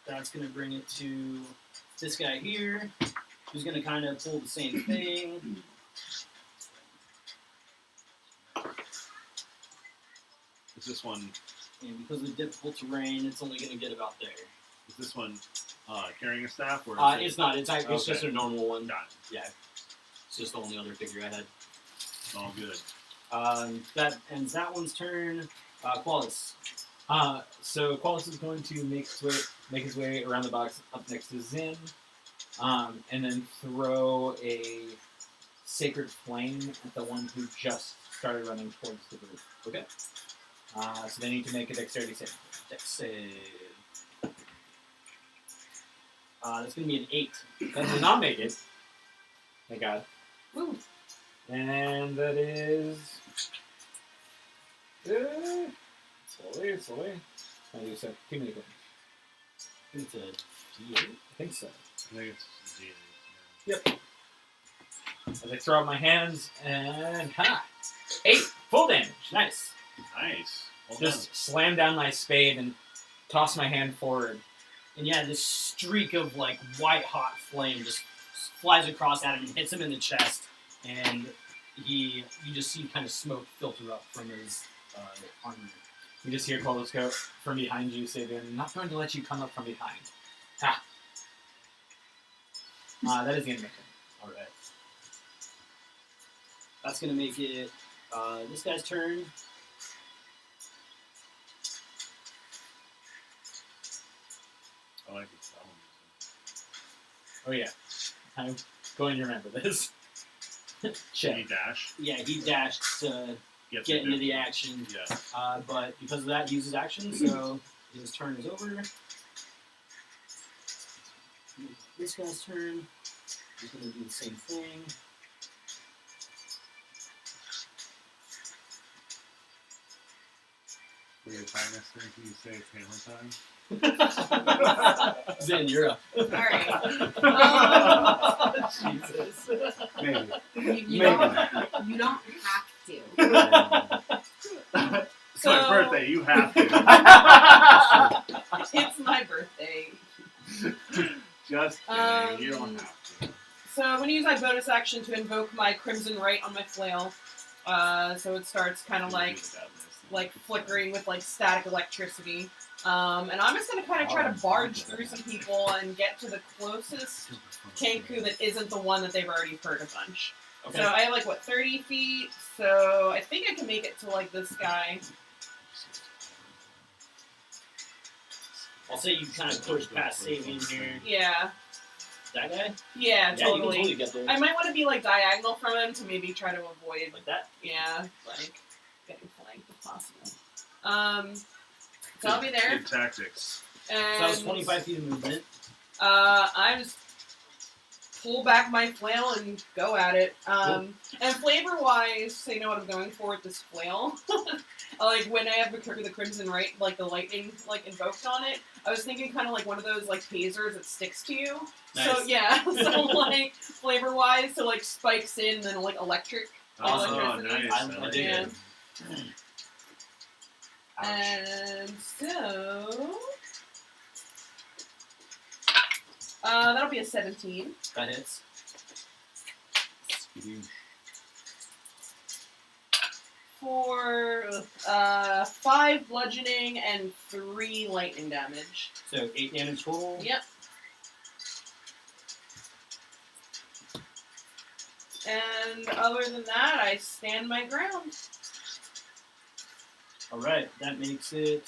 That's going to bring it to this guy here, who's going to kind of pull the same thing. Is this one? And because of the difficult terrain, it's only going to get about there. Is this one carrying a staff or? Is It's not. It's just Okay. a normal one. Got it. Yeah. It's just the only other figure I had. All good. That ends that one's turn. Qualis. So Qualis is going to make his way around the box up next to Zin, and then throw a sacred flame at the one who just started running towards the group. Okay. So they need to make a dexterity save. Dex save. That's going to be an 8. That does not make it. Thank God. Woo. And that is... slowly. I do so. Too many things. I think it's a D8. I think so. I think it's D8. Yep. As I throw out my hands, and 8 full damage. Nice. Nice. Well Just slam down my spade and toss my hand forward. And yeah, this streak of like white hot flame just flies across at him and hits him in the chest, and you just see kind of smoke filter up from his armor. You just hear Kolos go from behind you say, "I'm not going to let you come up from behind." Ha! That is the end of my turn. All right. That's gonna make it this guy's turn. I like this one. Oh yeah, I'm going to remember this. Should he dash? Yeah, he dashed to Gets get it into the different. action, Yeah. but because of that, he uses action, so his turn is over. This guy's turn. He's gonna do the same thing. For your time next turn, can you say it's hammer time? Zen, you're up. Alright. Jesus. Maybe. You don't have to. It's my birthday. You have to. It's my birthday. Just kidding. You don't have to. So I'm going to use my bonus action to invoke my Crimson Right on my flail. So it starts kind of like flickering with like static electricity. And I'm just going to kind of try to barge through some people and get to the closest Kenku that isn't the one that they've already heard a bunch. Okay. So I have like, 30 feet? So I think I can make it to like this guy. I'll say you kind of push past Sabian here. Yeah. That guy? Yeah, Yeah, you can totally. totally get there. I might want to be like diagonal from him to maybe try to avoid, Like that? yeah, like getting flanked if possible. So I'll be there. Good tactics. And So that was 25 feet of movement. I just pull back my flail and go at it. And flavor-wise, so you know what I'm going for with this flail. Like when I have the Crimson Right, like the lightning like invoked on it, I was thinking kind of like one of those like tasers that sticks to you. Nice. So yeah, so like flavor-wise, so like spikes in and then like electric. Oh, Electricity. nice. I dig Yeah. it. And so that'll be a 17 That hits. for 5 bludgeoning and 3 lightning damage. So 8 damage total. Yep. And other than that, I stand my ground. Alright, that makes it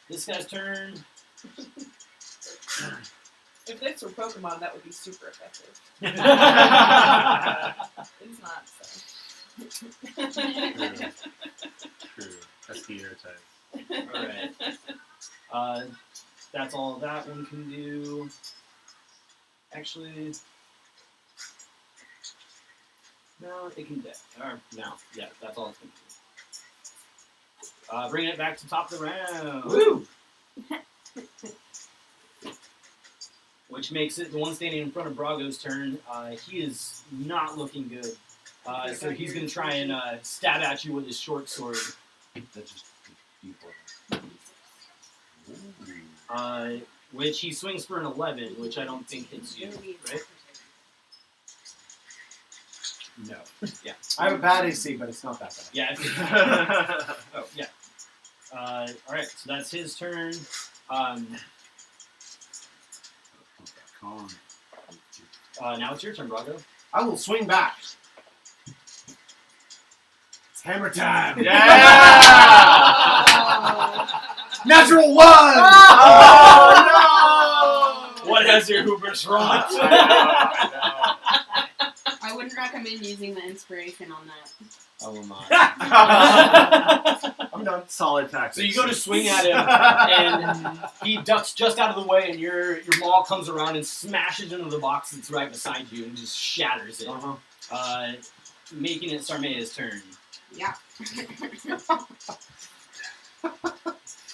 this guy's turn. If this were Pokemon, that would be super effective. It's not, so. True. That's the air type. Alright. That's all that one can do. Actually, No, it can deck. Or, no. Yeah, that's all it's going to do. Bringing it back to top of the round. Woo! Which makes it the one standing in front of Brago's turn. He is not looking good. So he's going to try and stab at you with his short sword. That's just Which he swings for an 11, which I don't think hits you, right? No. Yeah. I have a bad AC, but it's not that bad. Yeah. Oh, yeah. Alright, so that's his turn. Now it's your turn, Brago. I will swing back. It's hammer time. Natural one! Oh, What has your hubris wrought? I wouldn't recommend using the inspiration on that. I will not. I'm done. Solid tactics. So you go to swing at him, and he ducks just out of the way, and your maul comes around and smashes into the box that's right beside you and just shatters it. Making it Sarmea's turn. Yeah.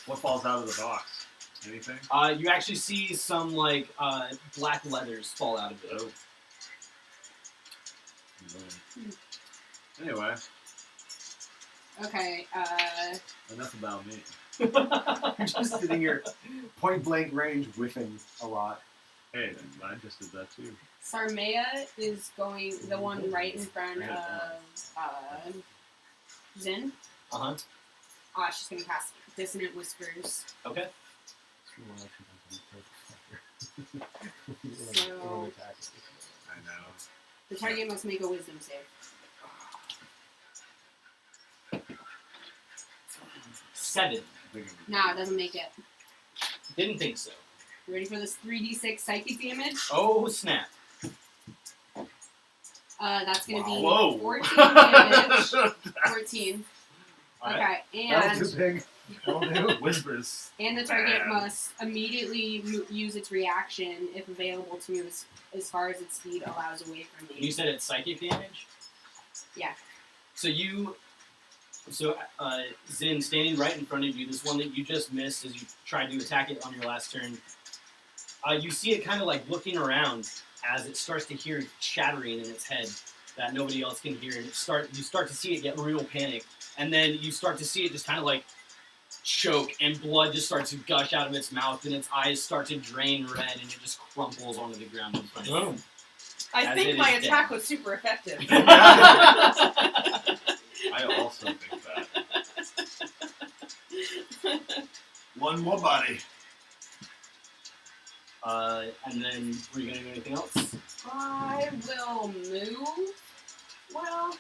What falls out of the box? Anything? You actually see some like black leathers fall out of it. Oh. Anyway, Okay, enough about me. I'm just sitting here, point blank range, whiffing a lot. Hey, I just did that too. Sarmea is going, the one right in front of Zin. Uh-huh. She's going to cast Dissonant Whispers. Okay. So, I know. the target must make a Wisdom save. 7. Nah, it doesn't make it. Didn't think so. You ready for this 3d6 psychic damage? Oh, snap. That's going to be Whoa. 14 damage. 14. Alright. Okay, That was and... too big. That'll do. Whispers. And the target Bad. must immediately use its reaction, if available, to move as far as its speed allows away from You me. said it's psychic damage? Yeah. So Zin, standing right in front of you, this one that you just missed as you tried to attack it on your last turn, you see it kind of like looking around as it starts to hear chattering in its head that nobody else can hear, and you start to see it get real panicked, and then you start to see it just kind of like choke, and blood just starts to gush out of its mouth, and its eyes start to drain red, and it just crumples onto the ground in front of you. I As think it my is attack dead. was super effective. I also think that. One more body. And then, were you going to do anything else? I will move. Well,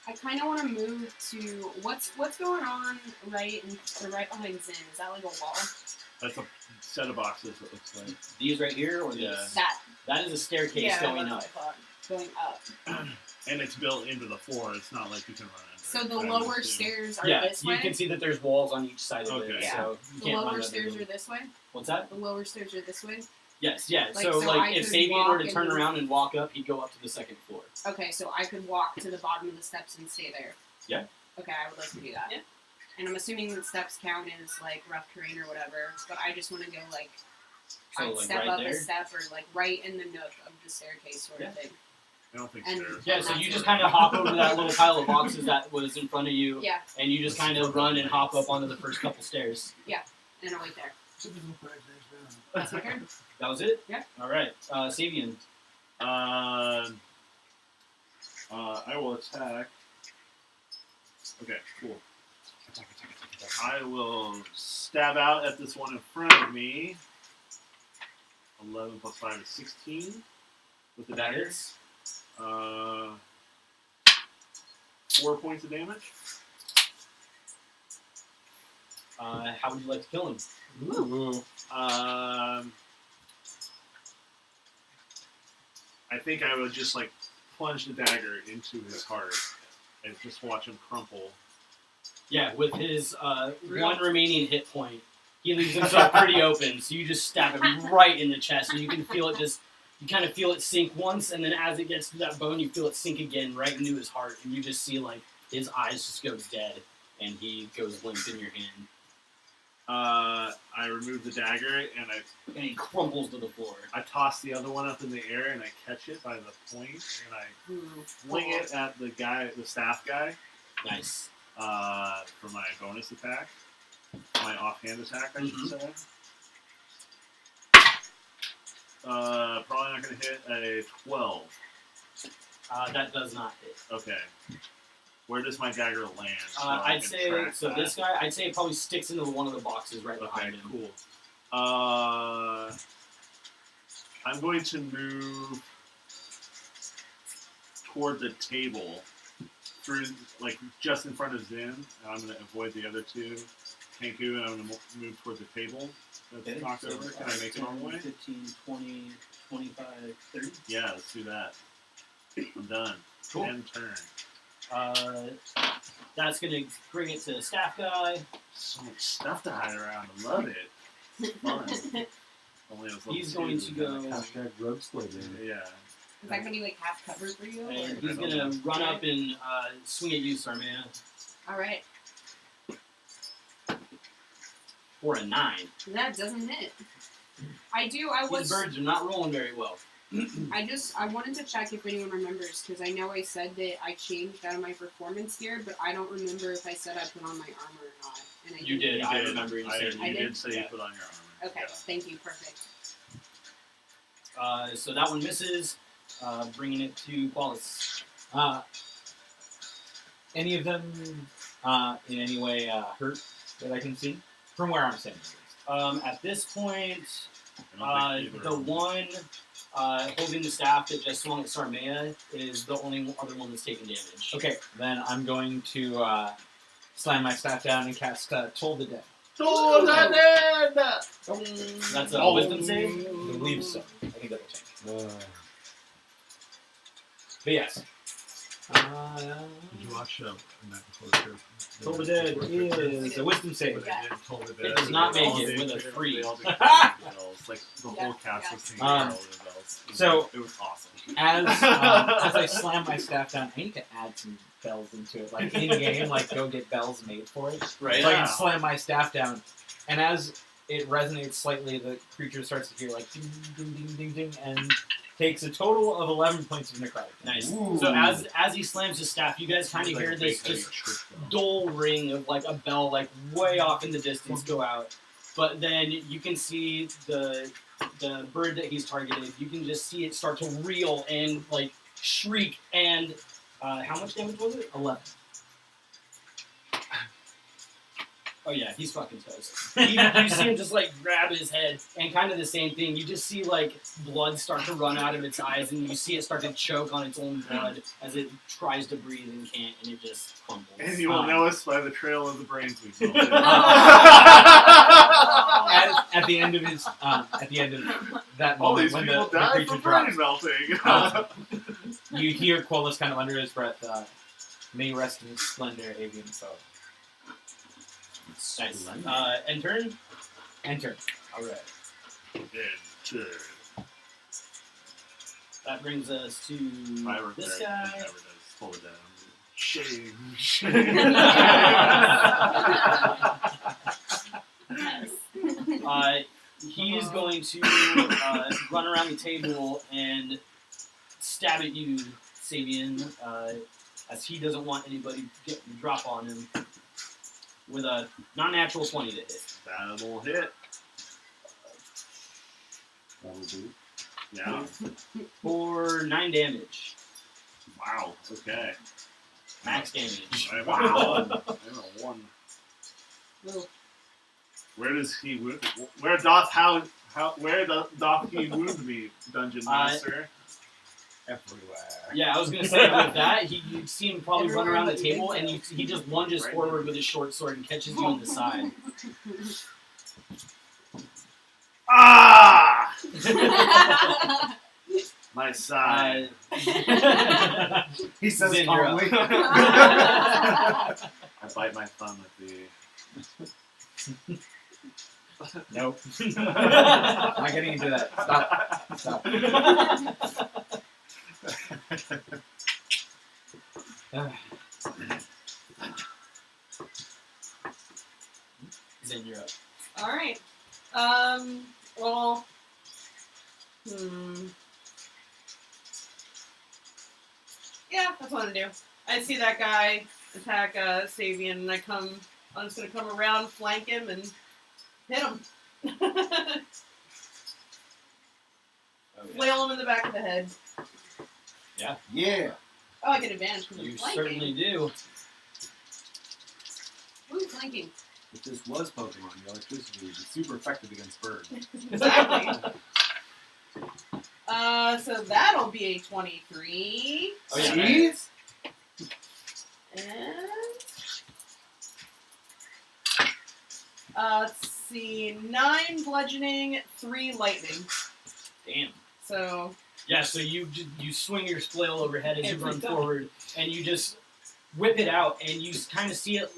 I kind of want to move to what's going on right behind Zin. Is that like a wall? That's a set of boxes, it looks like. These right here, or Yeah. these? That That is a staircase yeah, going that's up. what I thought. Going up. And it's built into the floor. It's not like you can run under So it, the I would lower assume. stairs are Yeah, this you way. can see that there's walls on each side of Okay. it, Yeah. so you The can't lower run stairs under are this way. What's that? The lower stairs are this way. Yes, yeah. Like, so so I if could Sabian were walk to turn and- around and walk up, he'd go up to the second floor. Okay, so I could walk to the bottom of the steps and stay there. Yeah. Okay, I would like to do that. Yeah. And I'm assuming that steps count as like rough terrain or whatever, but I just want to go like So I'd like step right up there. a step or like right in the nook of the staircase sort of thing. I don't think And- stairs. Yeah, so you just kind of hop over to that little pile of boxes that was in front of you, Yeah, and you just kind of run and hop up onto the first couple stairs. and I'll wait there. That's my turn. That was it? Yeah. All right, Sabian. I will attack. Okay, cool. I will stab out at this one in front of me. 11 plus 5 is 16 with the That dagger. is. 4 points of damage. How would you like to kill him? I think I would just like plunge the dagger into his heart and just watch him crumple. Yeah, with his one remaining hit point, he leaves himself pretty open, so you just stab him right in the chest, and you can feel it just you kind of feel it sink once, and then as it gets to that bone, you feel it sink again right into his heart, and you just see like his eyes just go dead, and he goes limp in your hand, I remove the dagger and and he crumples to the floor. I toss the other one up in the air and I catch it by the point and I fling it at the staff guy. Nice. For my bonus attack, my offhand attack, I should say. Probably not going to hit a 12. That does not hit. Okay. Where does my dagger land? So I'd say this guy. I'd say it probably sticks into one of the boxes right behind him. Cool. I'm going to move toward the table, through like just in front of Zin, and I'm going to avoid the other two, Kenku, and I'm going to move toward the table that's knocked over. Can I make it all the way? 15, 20, 25, 30. Yeah, let's do that. I'm done. Cool. End turn. That's gonna bring it to the staff guy. So much stuff to hide around. I love it. It's fun. Only I was level He's 2, going to go. Hashtag rogue squid, baby. Yeah. Is that gonna be like half cover for you? And Or? he's gonna run up and swing at you, Sarmaya, All right. for a 9. That doesn't hit. I These was. birds are not rolling very well. I wanted to check if anyone remembers because I know I said that I changed out of my performance gear, but I don't remember if I said I put on my armor or not. And I You didn't. did. I remember you saying. You I did did? say you Yeah. put on your armor. Okay, Yeah. thank you. Perfect. So that one misses, bringing it to Wallace. Any of them in any way hurt that I can see? From where I'm standing. At this point, I don't think either the of them- one holding the staff that just swung at Sarmaya is the only other one that's taking damage. Okay, then I'm going to slam my staff down and cast Toll the Dead. Oh, that dead! That's a wisdom save? I believe so. I think that'll change. But yes. Did you watch Night Before the Trip? Toll the Dead is a wisdom save. It does not make it with a 3. They all did bells. Like the whole cast was singing bells. So- It was awesome. As I slam my staff down, I need to add some bells into it. Like in game, like go get bells made for it. Right. So I Yeah. can slam my staff down, and as it resonates slightly, the creature starts to hear like ding, ding, ding, ding, ding, and takes a total of 11 points of necrotic. Nice. Ooh. So as he slams his staff, you guys kind of hear this just dull ring of like a bell like way off in the distance go out. But then you can see the bird that he's targeted. You can just see it start to reel and like shriek. And how much damage was it? 11. Oh yeah, he's fucking toast. You see him just like grab his head, and kind of the same thing. You just see like blood start to run out of its eyes, and you see it start to choke on its own blood as it tries to breathe and can't, and it just crumbles. And you will know us by the trail of the brains we killed. At the end of that All moment, these when people the died creature from brain drops, melting. you hear Quolis kind of under his breath, "May rest in splendor, avian foe." Nice. End turn. Enter. All right. Enter. That brings us to Fiber this Craig guy. never does. Pull it down. Shame. Shame. He is going to run around the table and stab at you, Sabian, as he doesn't want anybody to drop on him with a non-natural 20 to hit. That'll hit. That'll do. Yeah. For 9 damage. Wow. Okay. Max damage. I have Wow. a 1. I have a 1. Ooh. Where does he wound? Where doth he wound me, Dungeon Master? Everywhere. Yeah, I was going to say with that, you see him probably run around the Everywhere table, but and he just lunges Right. forward with his short sword and catches you in the side. Ah! My side. He says Zin, you're up. calmly. I bite my thumb at the. Nope. Not getting into that. Stop. Stop. Then you're up. All right. Well. Yeah, that's what I'm gonna do. I see that guy attack Savian, and I'm just gonna come around, flank him, and hit him. Flail him in the back of the head. Yeah. Oh, I get advantage because I'm You flanking. certainly do. Ooh, flanking. If this was Pokemon, the electricity would be super effective against birds. Exactly. So that'll be a 23. Oh, yeah. See? And let's see, 9 bludgeoning, 3 lightning. Damn. So Yeah, so you swing your flail overhead as you Every run time. forward, and you just whip it out, and you kind of see it.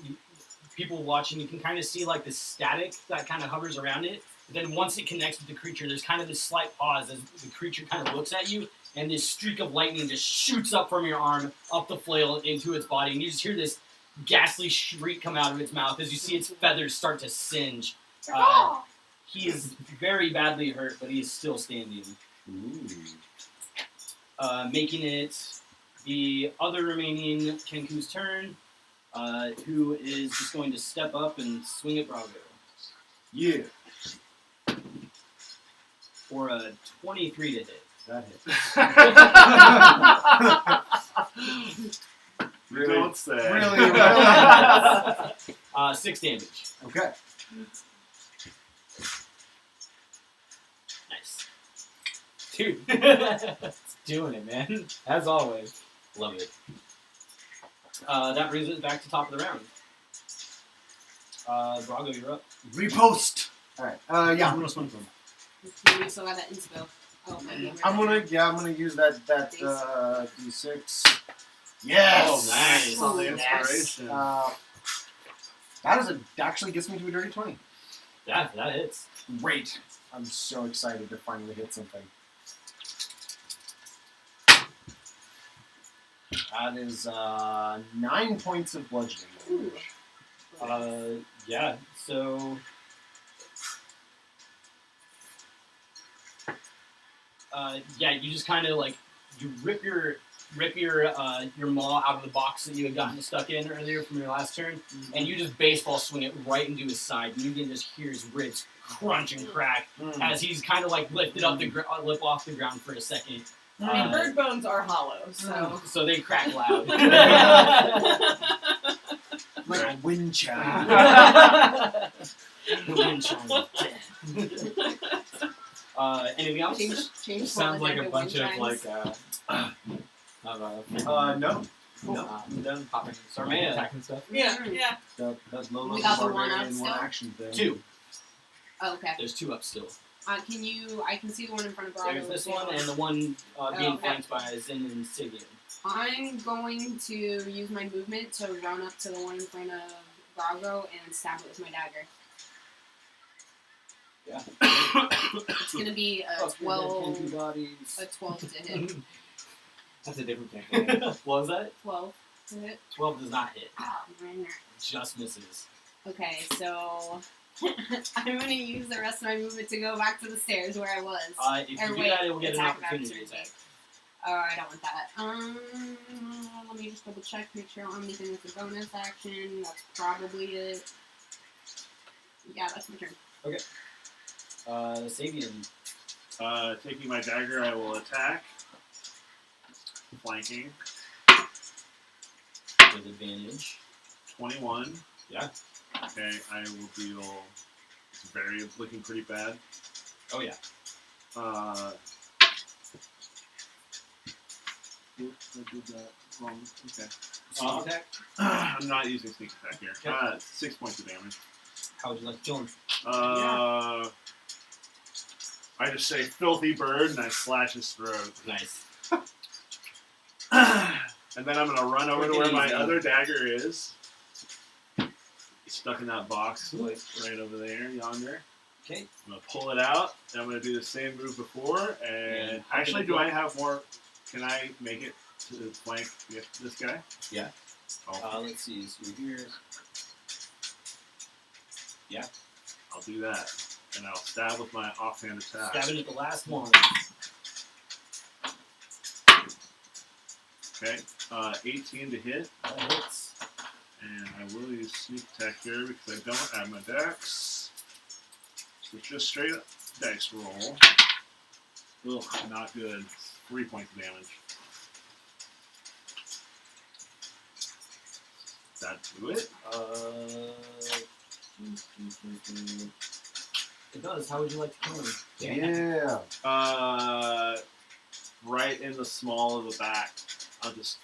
People watching, you can kind of see like the static that kind of hovers around it. But then once it connects with the creature, there's kind of this slight pause as the creature kind of looks at you, and this streak of lightning just shoots up from your arm, up the flail into its body, and you just hear this ghastly shriek come out of its mouth as you see its feathers start to singe. He is very badly hurt, but he is still standing. Ooh. Making it the other remaining Kenku's turn, who is just going to step up and swing at Brago. Yeah. For a 23 to hit. That hit. Really? Don't say. Really? 6 damage. Okay. Nice. Dude. It's doing it, man. As always. Love it. That brings it back to top of the round. Brago, you're up. Repost. All right. Yeah, I'm gonna swing for him. We still got that inspo. Oh, okay. I'm gonna use that D6. Yes. Oh, nice. On the Yes. inspiration. That actually gets me to a dirty 20. Yeah, that hits. Great. I'm so excited to finally hit something. That is 9 points of bludgeoning damage. Yeah, so... yeah, you just kind of like you rip your maw out of the box that you had gotten stuck in earlier from your last turn, and you just baseball swing it right into his side. And you can just hear his ribs crunch and crack as he's kind of like lifted up lip off the ground for a second. I mean, bird bones are hollow, so. So they crack loud. Like a wind chime. The wind chime of death. Anything else? Change Sounds like a into bunch wind of chimes. No. Done popping. Sarmea attacking stuff. Yeah. That low We level got the one barbarian up one still? action thing. 2. Oh, okay. There's 2 up still. I can see the one in front of Bravo. There's this one and the one being okay. flanked by Zin and Sigian. I'm going to use my movement to run up to the one in front of Brago and stab it with my dagger. Yeah. It's gonna be a 12 to hit. That's a different campaign. What was that? 12 to hit. 12 does not hit. Oh, man. Just misses. Okay, so I'm gonna use the rest of my movement to go back to the stairs where I was. If you do that, it will get an attack of opportunity attack. Oh, I don't want that. Let me just double check, make sure I don't have anything with the bonus action. That's probably it. Yeah, that's my turn. Sabian. Taking my dagger, I will attack. Flanking. With advantage. 21. Yeah. Okay, I will deal. It's looking pretty bad. Oh, yeah. Oops, I did that wrong. Okay. Sneak attack? I'm not using sneak attack here. Okay. 6 points of damage. How would you like to kill him? I just say filthy bird and I slash his throat. Nice. And then I'm gonna run over to where my Easy. other dagger is. Stuck in that box, like right over there, yonder. Okay. I'm gonna pull it out. And I'm gonna do the same move before. And actually, do I have more? Can I make it to flank this guy? Yeah. Oh, Let's see. So you're here. Yeah. I'll do that, and I'll stab with my offhand attack. Stabbing at the last one. Okay. 18 to hit. That hits. And I will use sneak attack here because I don't add my dex. So it's just straight up dice roll. Ugh, not good. 3 points of damage. Does that do it? It does. How would you like to kill him? Yeah. Right in the small of the back. I'll just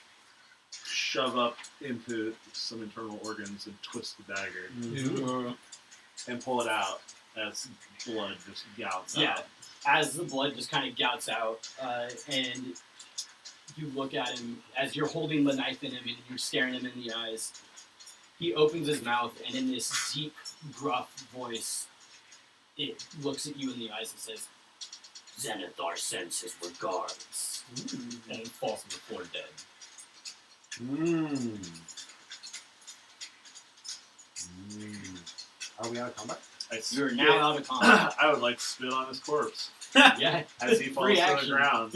shove up into some internal organs and twist the dagger and pull it out as blood just gouts Yeah. out. As the blood just kind of gouts out, and you look at him as you're holding the knife in him and you're staring him in the eyes. He opens his mouth and in this deep, gruff voice, it looks at you in the eyes and says, "Zenithar sends his regards," and he falls to the floor dead. Are we out of combat? You're now out of combat. I would like to spit on his corpse Yeah, as he falls free to the action. ground.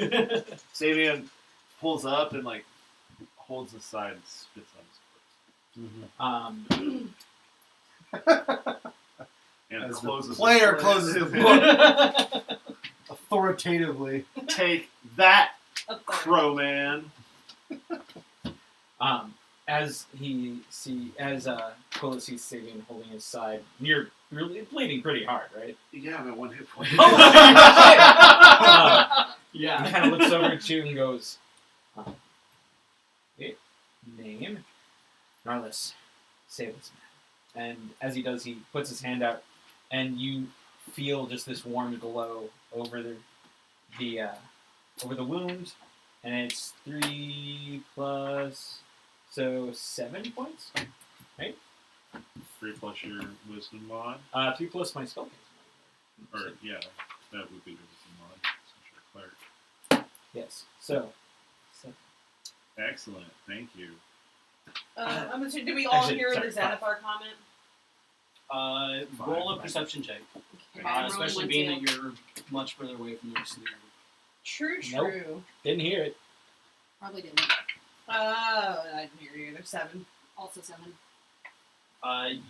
Sabian pulls up and holds his side and spits on his corpse. And As closes the player his closes his book. book authoritatively. Take that, Up there. Crowman. As Kola sees Sabian holding his side, you're really bleeding pretty hard, right? Yeah, I'm at 1 hit point. He Yeah. kind of looks over at you and goes, name? Narlis, save this man. And as he does, he puts his hand out, and you feel just this warm glow over the wound, and it's 3 plus, so 7 points, right? 3 plus your wisdom mod. 3 plus my spell case. Or, yeah, that would be your wisdom mod. Since you're a cleric. Yes. So. Excellent. Thank you. I'm assuming, did we all Actually, hear sorry, the Xanathar comment? Roll a perception check, Okay, I'm rolling especially one being too. that you're much further away from the rest of the room. True, Nope. true. Didn't hear it. Probably didn't. I didn't hear you either. 7. Also 7.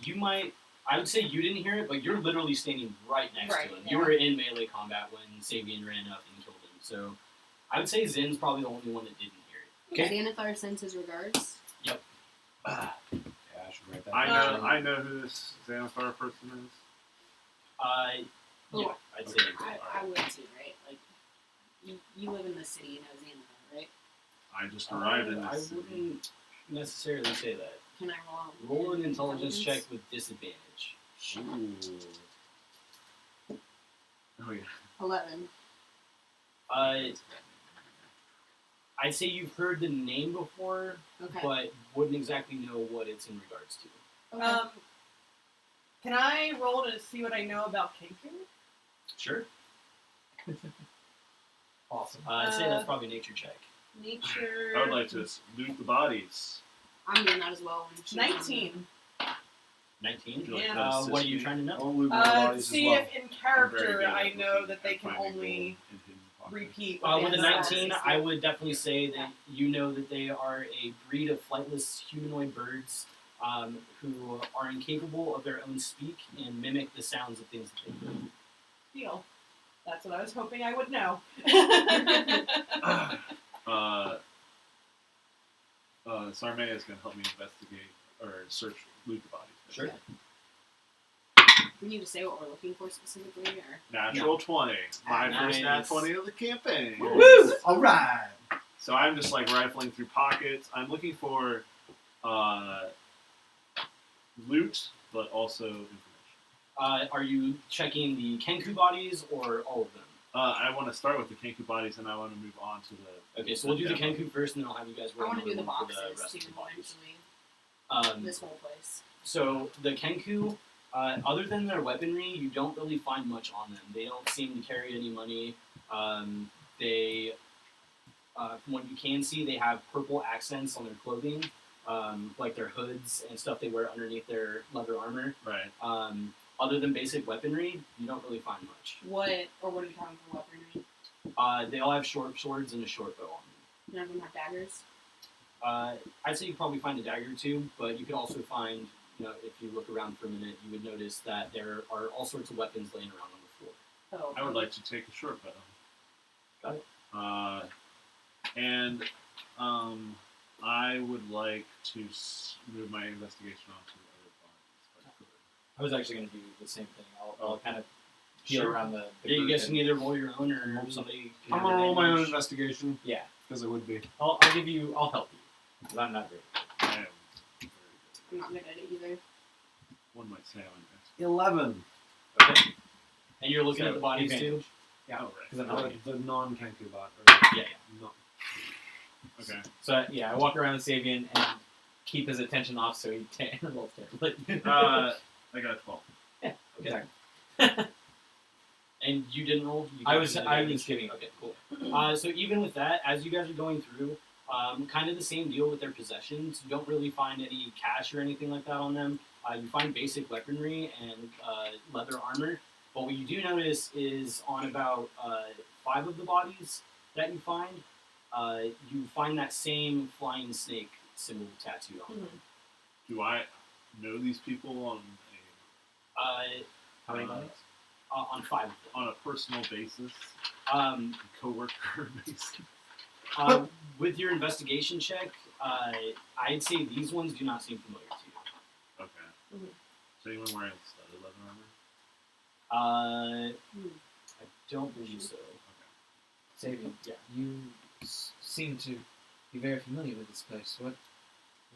You might. I would say you didn't hear it, but you're literally standing right next Right, to him. yeah. You were in melee combat when Sabian ran up and killed him. So I would say Zin's probably the only one that didn't hear it. Okay. Xanathar sends his regards. Yeah, I should write that. I down. know who this Xanathar person is. Yeah, I'd say you did. I would too, right? Like, you live in the city, you know Xanathar, right? I just arrived in I this city. wouldn't necessarily say that. Can I Roll an intelligence check with disadvantage. Ooh. Oh, yeah. 11. I'd say you've heard the name before, Okay. but wouldn't exactly know what it's in regards to. Okay. Can I roll to see what I know about Kenku? Sure. Awesome. I'd say that's probably a nature check. Nature. I would like to loot the bodies. I'm doing that as well. When she's 19. 19? Would you like Yeah. to What assist are you me? trying to know? I'll loot my bodies See as well. if in I'm very character good at I know looking that they at can finding only gold in hidden pockets. repeat. With a what they said. 19, I would definitely say that you know that they are a breed of flightless humanoid birds who are incapable of their own speak and mimic the sounds of things that they do. Deal. That's what I was hoping I would know. Sarmea is going to help me investigate or search, loot the bodies. Sure. We need to say what we're looking for specifically, or Natural 20. My first nat Nice. 20 of the campaign. Woo! All right. So I'm just like rifling through pockets. I'm looking for loot, but also information. Are you checking the Kenku bodies or all of them? I want to start with the Kenku bodies, and I want to move on to the. Okay, so we'll do the demo. Kenku first, and then I'll have you guys I roll want to do the another one for the boxes rest too, of the bodies. eventually. Um, This whole place. So the Kenku Other than their weaponry, you don't really find much on them. They don't seem to carry any money. They, from what you can see, they have purple accents on their clothing, like their hoods and stuff they wear underneath their leather armor. Right. Other than basic weaponry, you don't really find much. What are you talking for weaponry? They all have short swords and a short bow on None of them have daggers. them. I'd say you probably find a dagger too, but you could also find, if you look around for a minute, you would notice that there are all sorts of weapons laying around on the floor. Oh. I would like to take a short bow. Got it. And I would like to move my investigation on to the other bodies. if I could. I was actually going to do the same thing. I'll kind of feel Sure. around the Yeah, you group guys and- can either roll your own or somebody. can I'm have gonna roll my own advantage. investigation Yeah, because it would be. I'll give you. I'll help you because I'm not great. I am very good. I'm not good at it either. One might say I'm 11. Okay. And you're looking So, at the bodies advantage. too. Yeah. Oh, right. Because I'm not. The non-Kenku bot. Yeah. No. Okay. So yeah, I walk around with Sabian and keep his attention off so he rolls terribly. I got a 12. Okay. Exactly. And you didn't roll. You I got was the giving. Okay, cool. So even with that, as you guys are going through, kind of the same deal with their possessions. You don't really find any cash or anything like that on them. You find basic weaponry and leather armor. But what you do notice is on about 5 of the bodies that you find that same flying snake symbol tattooed on them. Do I know these people on How many Uh, bodies? On 5 of them. on a personal basis, coworker basis? With your investigation check, I'd say these ones do not seem familiar to you. Okay. Mhm. So anyone wearing studded leather armor? I don't believe so. Sabian, Yeah. you seem to be very familiar with this place. What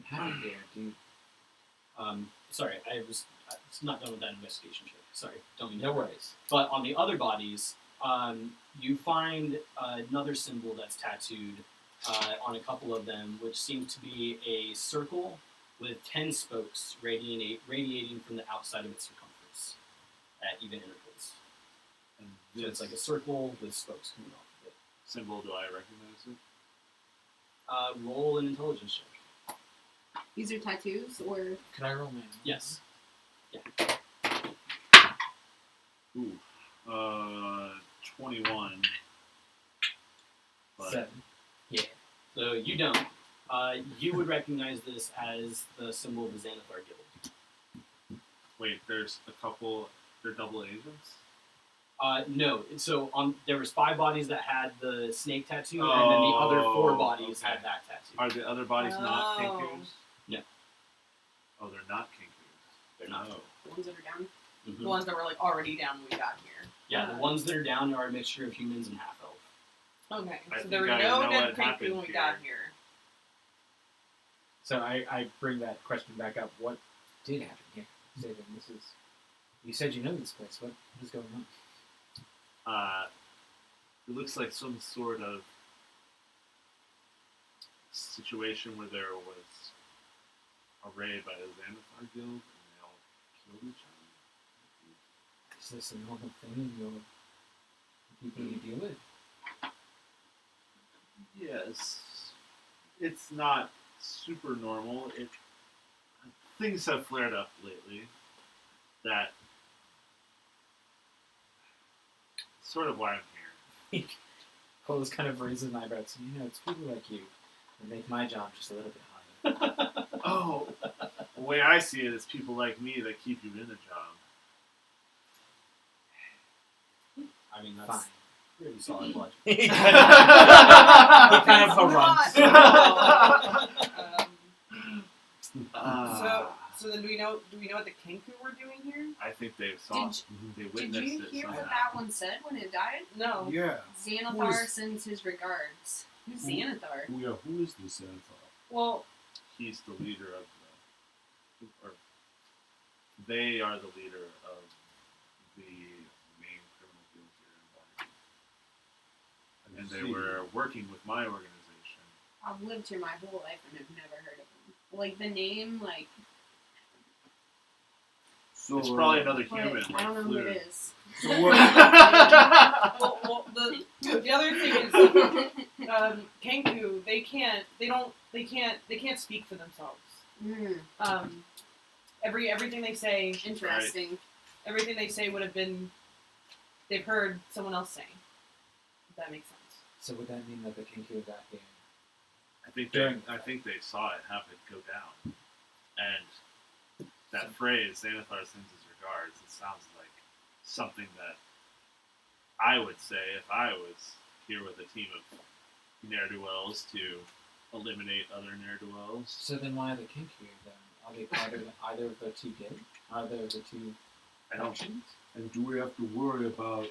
happened here? Do you? Sorry, I was not done with that investigation check. Sorry, don't mean to No interrupt. worries. But on the other bodies, you find another symbol that's tattooed on a couple of them, which seems to be a circle with 10 spokes radiating from the outside of its circumference at even intervals. And So this it's like a circle with spokes coming off of it. symbol, do I recognize it? Roll an intelligence check. These are tattoos, or Could I roll my? Yes. Ooh. 21. But 7. So you don't. You would recognize this as the symbol of the Xanathar Guild. wait, there's a couple. They're double agents. No. So there was 5 bodies that had the snake tattoo, and then the other 4 bodies okay. had that tattoo. Are the other bodies not Oh. Kenkus? No. Oh, they're not Kenkus. They're not. Oh. the ones that are down. Mhm. The ones that were like already down when we got here. Yeah, the ones that are down are a mixture of humans and half elf. Okay. I So there were think I no know dead what creepy happened when we here. got here. So I bring that question back up. What did happen here, Sabian? This is. You said you know this place. What is going on? It looks like some sort of situation where there was a raid by the Xanathar Guild and they all killed each other. Is this a normal thing in your people you deal with? Yes, it's not super normal. Things have flared up lately. That sort of why I'm here. Cole's kind of raises my eyebrows. It's people like you that make my job just a little bit harder. Oh, the way I see it is people like me that keep you in a job. I mean, that's Fine. pretty solid logic. He kind of harumphs. So then do we know what the Kenku were doing here? I think they saw. They Did witnessed you it hear what somehow. that one said when it died? No. Yeah. Xanathar sends his regards. Who's Xanathar? Who is this Xanathar? Well, He's the leader of the, or they are the leader of the main criminal guild here in Waterdeep. And they were working with my organization. I've lived here my whole life and have never heard of them. Like the name, like So, It's probably another But human. I don't know who Fleur. it is. So what? Well, the other thing is, Kenku, they can't speak for themselves. Everything they say, Interesting. everything they say would have been, they've heard someone else saying. If that makes sense. So would that mean that the Kinku got here? I think they saw it happen go down, and that phrase "Xanathar sends his regards." It sounds like something that I would say if I was here with a team of ne'er-do-wells to eliminate other ne'er-do-wells. So then why are the Kinku then? Are they part of either of the two guilds? Are there the two factions? And do we have to worry about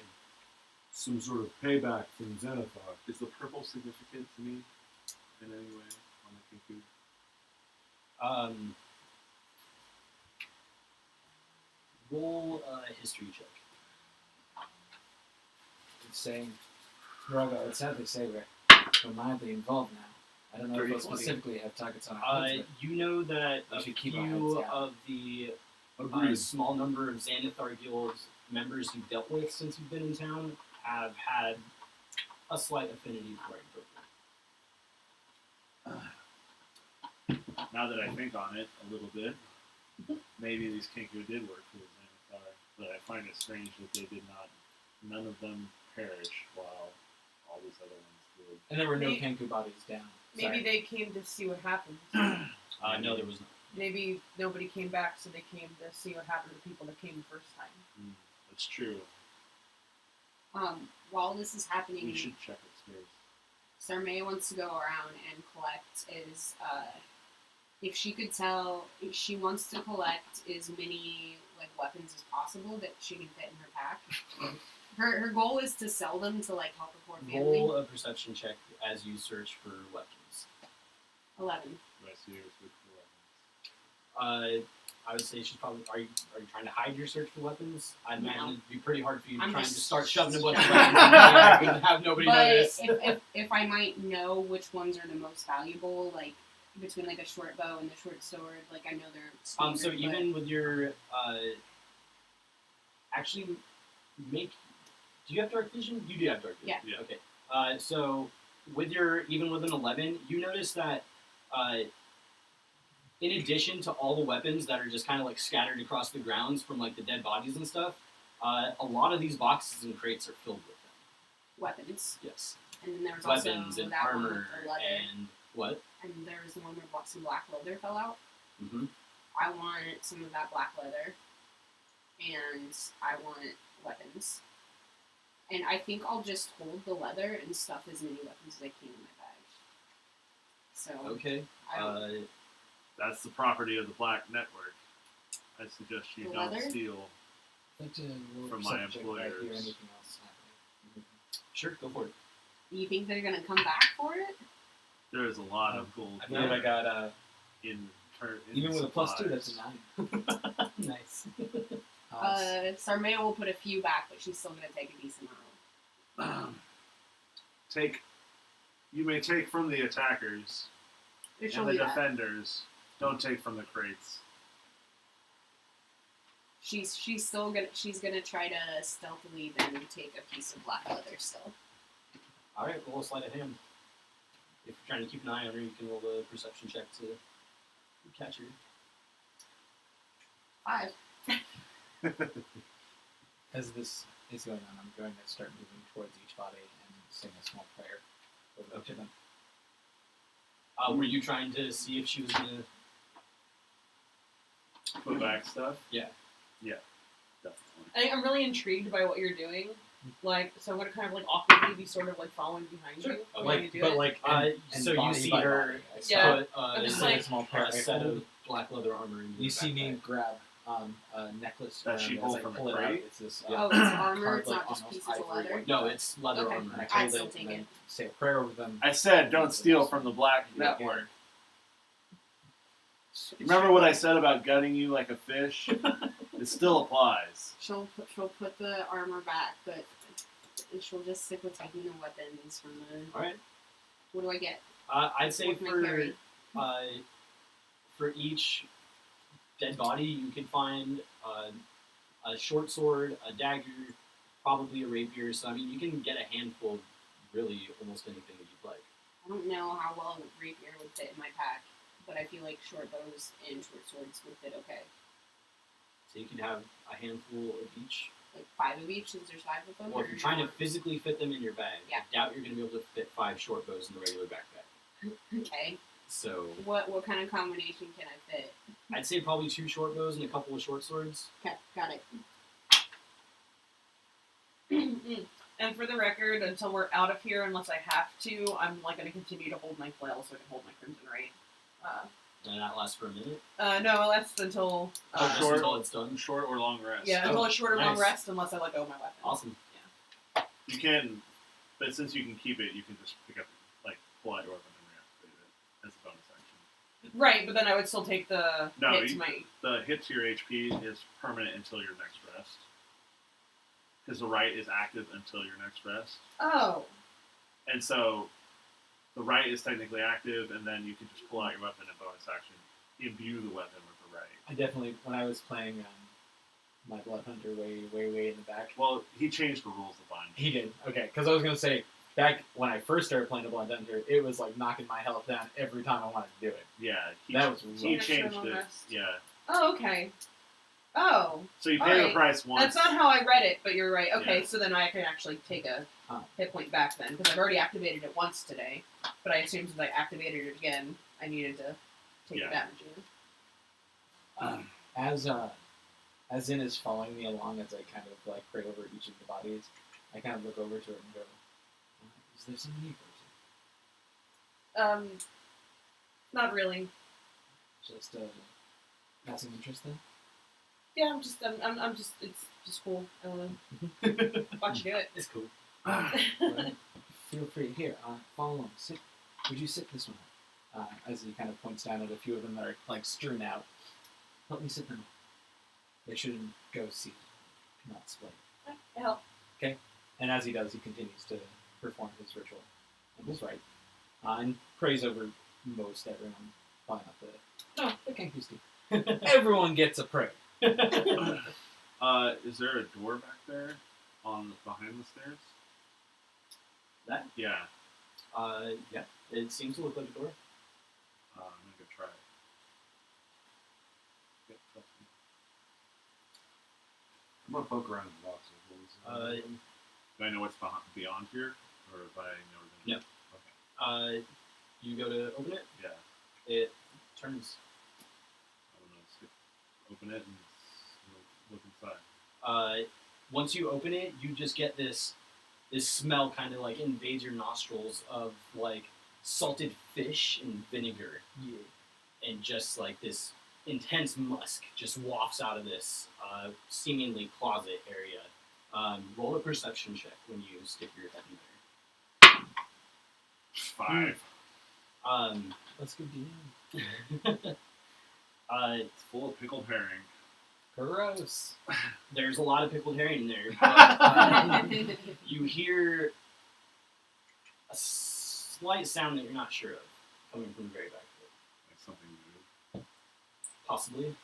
some sort of payback from Xanathar? Is the purple significant to me in any way on the Kinku? Roll a history check. It's saying, Drogo, it's sad they say we're mildly involved now. I don't know if we 30-20. specifically have targets on our heads, You know that We a should keep our few heads down. of the Agreed. small number of Xanathar Guild members you've dealt with since you've been in town have had a slight affinity for purple. Now that I think on it a little bit, maybe these Kinku did work for the Xanathar, but I find it strange that they did not. None of them perished while all these other ones did. and there were no Maybe- Kenku bodies down. Maybe Sorry. they came to see what happened. No, there was not. Maybe nobody came back, so they came to see what happened to the people that came the first time. That's true. While this is happening, We should check upstairs. Sarmea wants to go around and collect if she could tell, she wants to collect as many like weapons as possible that she can fit in her pack. Her goal is to sell them to like help her poor family. Roll a perception check as you search for weapons. 11. Do I see her search for weapons? I would say she's probably. Are you trying to hide your search for weapons? I imagine No. it'd be pretty hard for you to I'm try and just just start shoving a bunch of shoving. weapons in your bag and have nobody But notice. if I might know which ones are the most valuable, like between like a short bow and the short sword, like I know they're standard, So but even with your actually make. Do you have dark vision? You do have dark vision. Yeah. Yeah. Okay. So with your even with an 11, you notice that in addition to all the weapons that are just kind of like scattered across the grounds from like the dead bodies and stuff, a lot of these boxes and crates are filled with them. weapons. Yes. And then there was Weapons also and that one with armor the leather. and what? And there was the one where some black leather fell out. Mm-hmm. I want some of that black leather, and I want weapons. And I think I'll just hold the leather and stuff as many weapons as I can in my bag. So Okay. I don't, That's the property of the Black Network. I suggest you The don't leather? steal. I'd like to roll a From my perception check if I hear employers. anything else happening. Sure. Go for it. you think they're gonna come back for it? There is a lot of gold I believe I got in turn. even with a +2, that's a 9. Nice. Sarmea will put a few back, but she's still gonna take a decent amount. You may take from the attackers She'll and the do that. defenders. Don't take from the crates. She's gonna try to stealthily then take a piece of black leather still. All right. Roll a sleight of hand. If you're trying to keep an eye on her, you can roll a perception check to catch her. 5. As this is going on, I'm going to start moving towards each body and sing a small prayer over each of them. Were you trying to see if she was gonna? Put back stuff. Yeah. Definitely. I'm really intrigued by what you're doing. Like, so I'm gonna kind of like awkwardly be sort of like following behind you while you do it. like, And so you body see by her body, I Yeah. put I'm just sing like- a small prayer. a set of black leather armor. In You your see me backpack. grab a necklace That she as pulled I from pull the it out. crate? It's this Oh, it's armor. carved, It's like, not just almost pieces of ivory leather. white No, stuff. it's leather Okay. And I armor. I'd hold still it take and then it. say a prayer over them. I said, don't steal from the Black Yeah. Network. Remember what I said about gutting you like a fish? It still applies. She'll put the armor back, but she'll just stick with taking the weapons from the. All right. What do I get? I'd say What can I carry? for each dead body, you can find a short sword, a dagger, probably a rapier. So I mean, you can get a handful of really almost anything that you'd like. I don't know how well a rapier would fit in my pack, but I feel like short bows and short swords would fit okay. So you can have a handful of each. Like 5 of each, since there's 5 of them. Well, if or you're trying to more? physically fit them in your bag, Yeah. I doubt you're going to be able to fit 5 short bows in the regular backpack. Okay. So What kind of combination can I fit? I'd say probably 2 short bows and a couple of short swords. Okay, got it. And for the record, until we're out of here, unless I have to, I'm like going to continue to hold my flail so I can hold my crimson right. And that lasts for a minute. No, that's until Just short. until it's done. Short or long rest. yeah, until Oh, a short or long nice. rest, unless I let go of my weapon. Awesome. You can, but since you can keep it, you can just pick up, like, pull out your weapon and reactivate it as a bonus action. Right, but then I would still take the No, hit to you- my. The hit to your HP is permanent until your next rest. Because the right is active until your next rest. Oh. And so, the right is technically active, and then you can just pull out your weapon and bonus action, imbue the weapon with the right. I definitely, when I was playing my Blood Hunter way in the back, Well, he changed the rules a bunch. he did. Okay, because I was going to say, back when I first started playing the Blood Hunter, it was like knocking my health down every time I wanted to do it. Yeah, That was he rough. changed Long it. rest. Yeah. Oh, okay. Oh. So you pay Alright. the price once. That's not how I read it, but you're right. Okay, Yeah. so then I can actually take a Oh. hit point back then, because I've already activated it once today. But I assumed since I activated it again, I needed to take Yeah. the damage in. As Zin is following me along as I kind of like pray over each of the bodies, I kind of look over to it and go, is there some need Not really. Just passing interest then? Yeah, I'm just, it's just cool. I don't know. Watch you do it. It's cool. Well, feel free. Here, follow along. Sit. Would you sit this one out? As he kind of points down at a few of them that are like strewn out. Help me sit them up. They shouldn't go see, not split. I help. And as he does, he continues to perform his ritual. And he's right. And prays over most everyone. Probably not the Kankuski. Everyone gets a prayer. Is there a door back there behind the stairs? That? Yeah. Yeah. It seems to look like a door. I'm gonna go try it. Yep, that's me. I'm gonna poke around the box. Do I know what's beyond here, or if I know? Yep. Okay. You go to open it. Yeah. It turns. I don't know. Open it and look inside. Once you open it, you just get this smell kind of like invades your nostrils of like salted fish and vinegar, and just like this intense musk just wafts out of this seemingly closet area. Roll a perception check when you stick your head in there. 5. Let's go DM. It's full of pickled herring. Gross. There's a lot of pickled herring in there. But, you hear a slight sound that you're not sure of coming from the very back of it. Like something to do. Possibly.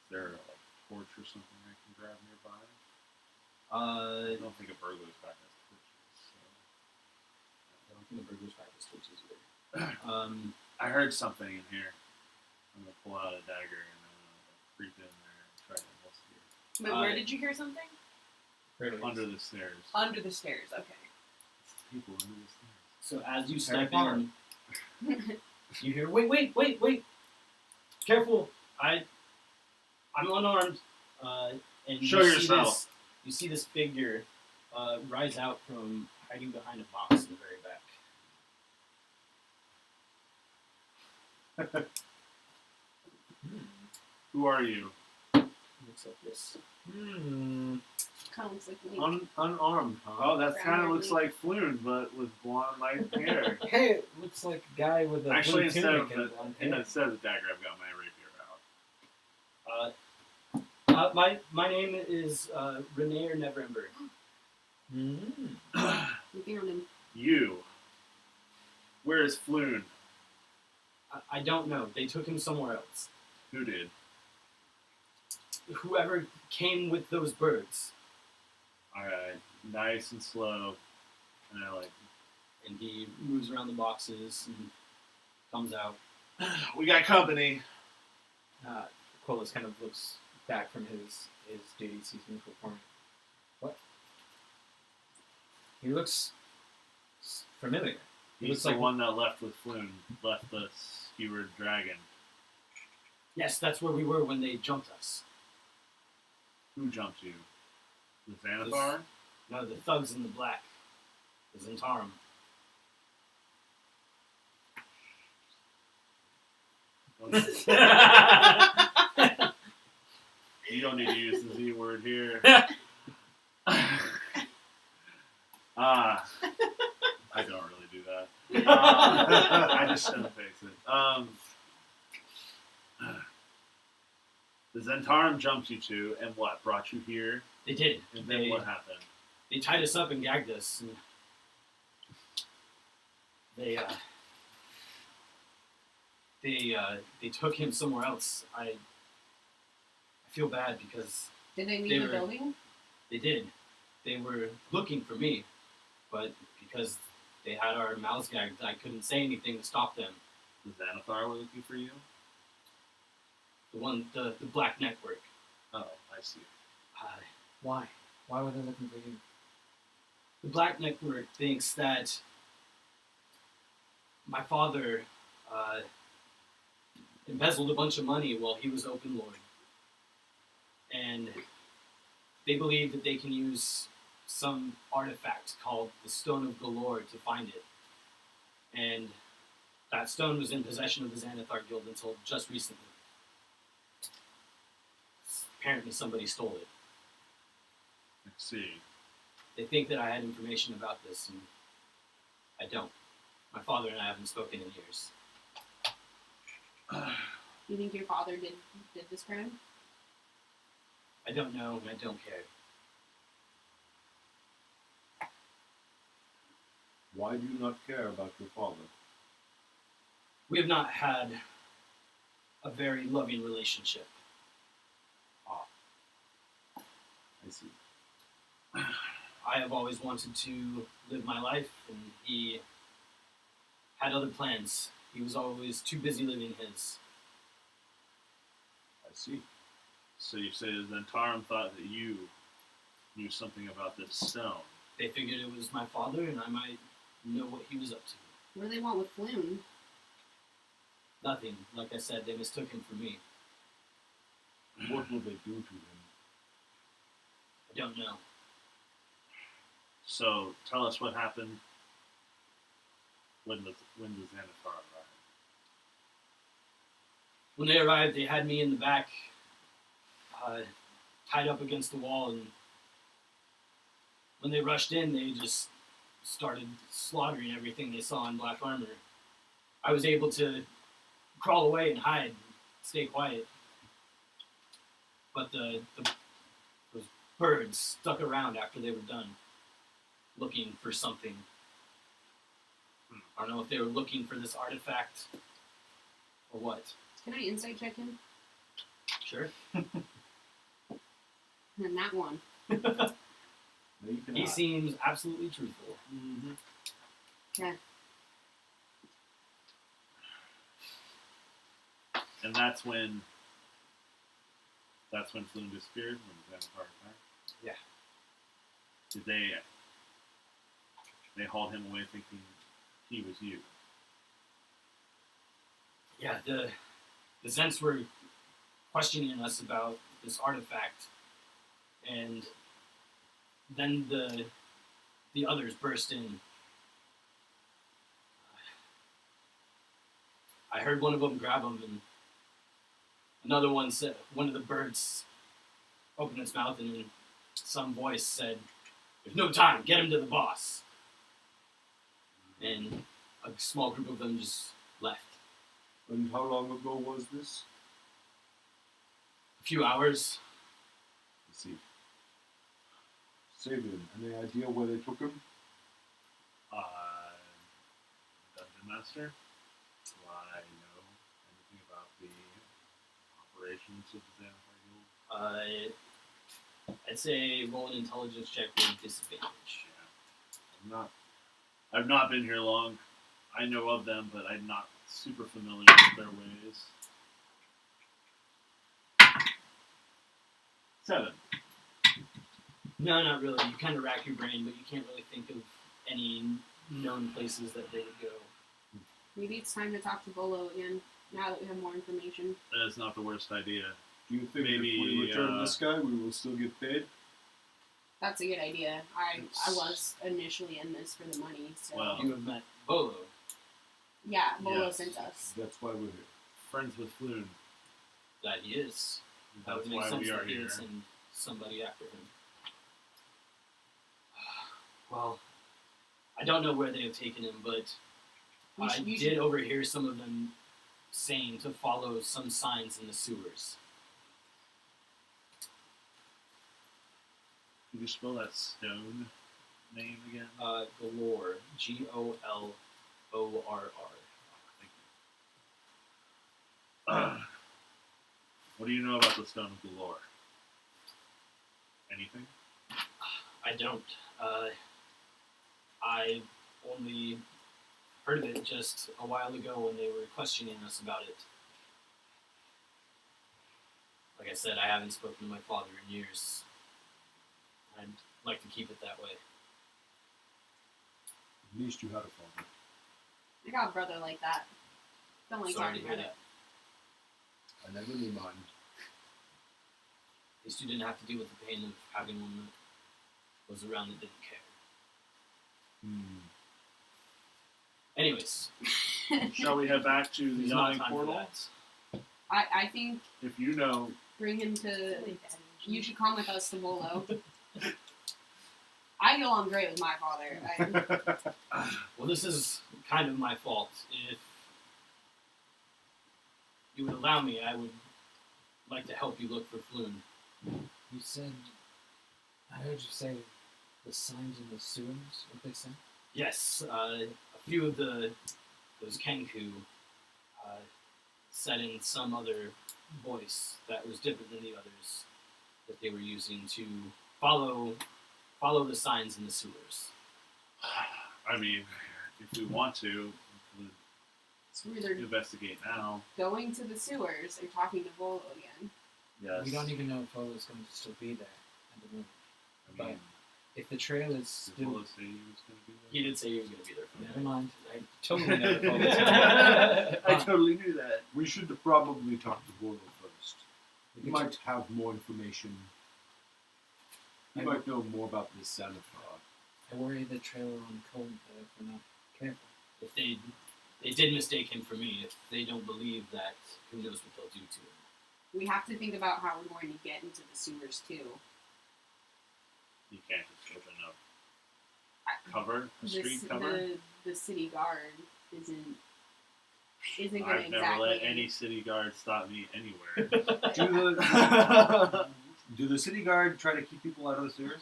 Is there a torch or something I can grab nearby? I I don't think a burglar's back has torches. So. don't think the burglar's practice torches either. I heard something in here. I'm gonna pull out a dagger and creep in there and try to investigate. But where did you hear something? Under the stairs. Under the stairs. Okay. People under the stairs. So as you Harry step Potter. in, you hear, wait! Careful! I'm unarmed. And Show you see yourself. you see this figure rise out from hiding behind a box in the very back. Who are you? Looks like this. Kind of looks like me. Unarmed, huh? Oh, that Brown kind of hair looks me. like Floon, but with blonde light hair. Hey, it looks like a guy with a Actually, blue instead tunic of and blonde hair. instead of the dagger, I've got my rapier out. My name is Renee or Neverember. Mm. We found him. You. Where is Floon? I don't know. They took him somewhere else. Who did? Whoever came with those birds. Alright. Nice and slow. And I like, And he moves around the boxes and comes out. we got company. Quillis kind of looks back from his duties he's been performing. What? He looks familiar. He He's looks the like one that left with Floon. Left the skewered dragon. Yes, that's where we were when they jumped us. Who jumped you? The Xanathar? No, the thugs in the black. The Zentarum. You don't need to use the Z word here. I don't really do that. I just shouldn't face it. The Zentarum jumped you to, and what? Brought you here? They did. And then what happened? They tied us up and gagged us. And they took him somewhere else. I feel bad because Did they leave They the were- building? they did. They were looking for me, but because they had our mouths gagged, I couldn't say anything to stop them. The Xanathar were looking for you? The Black Network. Oh, I see. why? Why were they looking for you? The Black Network thinks that my father embezzled a bunch of money while he was Open Lord. And they believe that they can use some artifact called the Stone of Galore to find it. And that stone was in possession of the Xanathar Guild until just recently. Apparently somebody stole it. I see. They think that I had information about this, and I don't. My father and I haven't spoken in years. You think your father did this crime? I don't know, and I don't care. Why do you not care about your father? We have not had a very loving relationship. I see. I have always wanted to live my life, and he had other plans. He was always too busy living his. I see. So you say the Zentarum thought that you knew something about this stone. They figured it was my father, and I might know what he was up to. What do they want with Floon? Nothing. Like I said, they mistook him for me. What will they do to him? I don't know. So tell us what happened when the Xanathar arrived. When they arrived, they had me in the back, tied up against the wall, and when they rushed in, they just started slaughtering everything they saw in black armor. I was able to crawl away and hide, stay quiet, but those birds stuck around after they were done, looking for something. I don't know if they were looking for this artifact or what. Can I insight check him? Sure. And then that one. No, you He cannot. seems absolutely truthful. Mm-hmm. Okay. And that's when Floon disappeared, when the Xanathar attacked? Yeah. Did they hauled him away thinking he was you? Yeah, the Zents were questioning us about this artifact, and then the others burst in. I heard one of them grab him, and another one said, one of the birds opened its mouth, and then some voice said, "There's no time, get him to the boss." And a small group of them just left. And how long ago was this? A few hours. I see. Sabian, any idea where they took him? Master, do I know anything about the operations of the Xanathar Guild? I'd say roll an intelligence check with disadvantage. Yeah. I've not been here long. I know of them, but I'm not super familiar with their ways. 7. No, not really. You kind of rack your brain, but you can't really think of any known places that they would go. Maybe it's time to talk to Bolo again, now that we have more information. That's not the worst idea. Do you think Maybe, if we return this guy, we will still get paid? That's a good idea. I was initially in this for the money, so... Well, You have met Bolo. yeah, Bolo Yes. sent us. That's why we're here. Friends with Floon. That he is. That That's would make why sense we are that he here. would send somebody after him. Well, I don't know where they have taken him, but I did overhear some of them saying to follow some signs in the sewers. Could you spell that stone name again? Galore. Golorr. Thank you. What do you know about the Stone of Galore? Anything? I don't. I only heard of it just a while ago when they were questioning us about it. Like I said, I haven't spoken to my father in years. I'd like to keep it that way. At least you had a father. I got a brother like that. Don't like Sorry to talking hear about it. I never knew mine. At least you didn't have to deal with the pain of having one that was around that didn't care. Anyways, Shall we head back to the there's not yawning time for portal? that. I think If you know, bring him to... You should come with us to Bolo. I get along great with my father. Well, this is kind of my fault. If you would allow me, I would like to help you look for Floon. You said, I heard you say the signs in the sewers, what they say? Yes, a few of those Kenku said in some other voice that was different than the others that they were using to follow the signs in the sewers. I mean, if we want to, we So we're could either investigate now. going to the sewers or talking to Bolo again. Yes. We don't even know if Bolo is going to still be there at the moment. I mean, If the trail is did still... Willow say he was going to be He there? did say he was going to be there for Never that. mind. I totally know that Bolo's going I totally knew that. We should probably talk to Bolo first. We He could might have more information. He might know more about this Xanathar. I worry the trail on cold if we're not careful. If they did mistake him for me, if they don't believe that, who knows what they'll do to him. We have to think about how we're going to get into the sewers too. You can't just open up cover, a street cover. The city guard isn't going to I've never exactly. let any city guard stop me anywhere. Do the city guard try to keep people out of the sewers?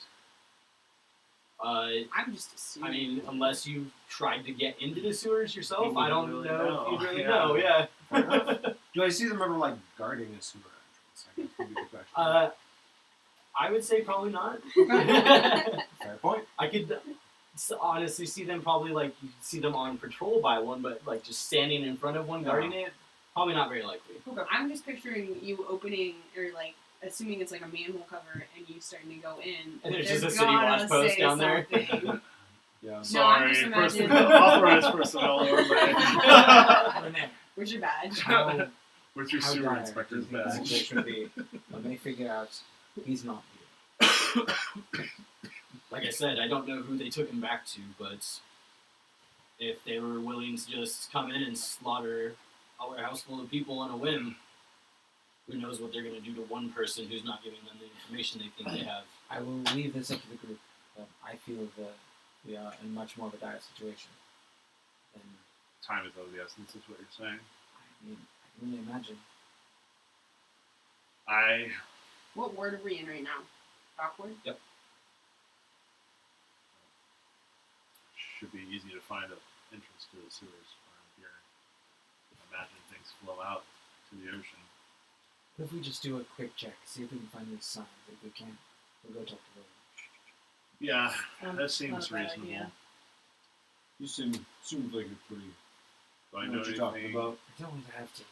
I'm just assuming. I mean, unless you've tried to get into the sewers yourself, You I don't wouldn't know really if you know. really Yeah. know. Yeah. Do I see them ever like guarding a sewer entrance? I guess would be the question. I would say probably not. Fair point. I could honestly see them probably like you see them on patrol by one, but like just standing in front of one guarding it, probably not very likely. I'm just picturing you opening or like assuming it's like a manhole cover and you starting to go in. And there's They're just a city gonna watch post say down there. something. Yeah. No, I'm Sorry, just imagining- authorized personnel overlay. Renee, Where's your badge? how, Where's your how sewer dire inspector's do you think the badge? situation would be when they figure out he's not here? Like I said, I don't know who they took him back to, but if they were willing to just come in and slaughter our house full of people on a whim, who knows what they're going to do to one person who's not giving them the information they think they have. I will leave this up to the group, but I feel that we are in much more of a dire situation than Time is of the essence, is what you're saying. I can really imagine. What ward are we in right now? Dock ward? Yep. Should be easy to find an entrance to the sewers. imagine things flow out to the ocean. What if we just do a quick check, see if we can find these signs? If we can't, we'll go talk to them. Yeah, Sounds that seems not a bad reasonable. idea. You seems like a pretty. Do I know know what you're talking anything? about? I don't want to have to.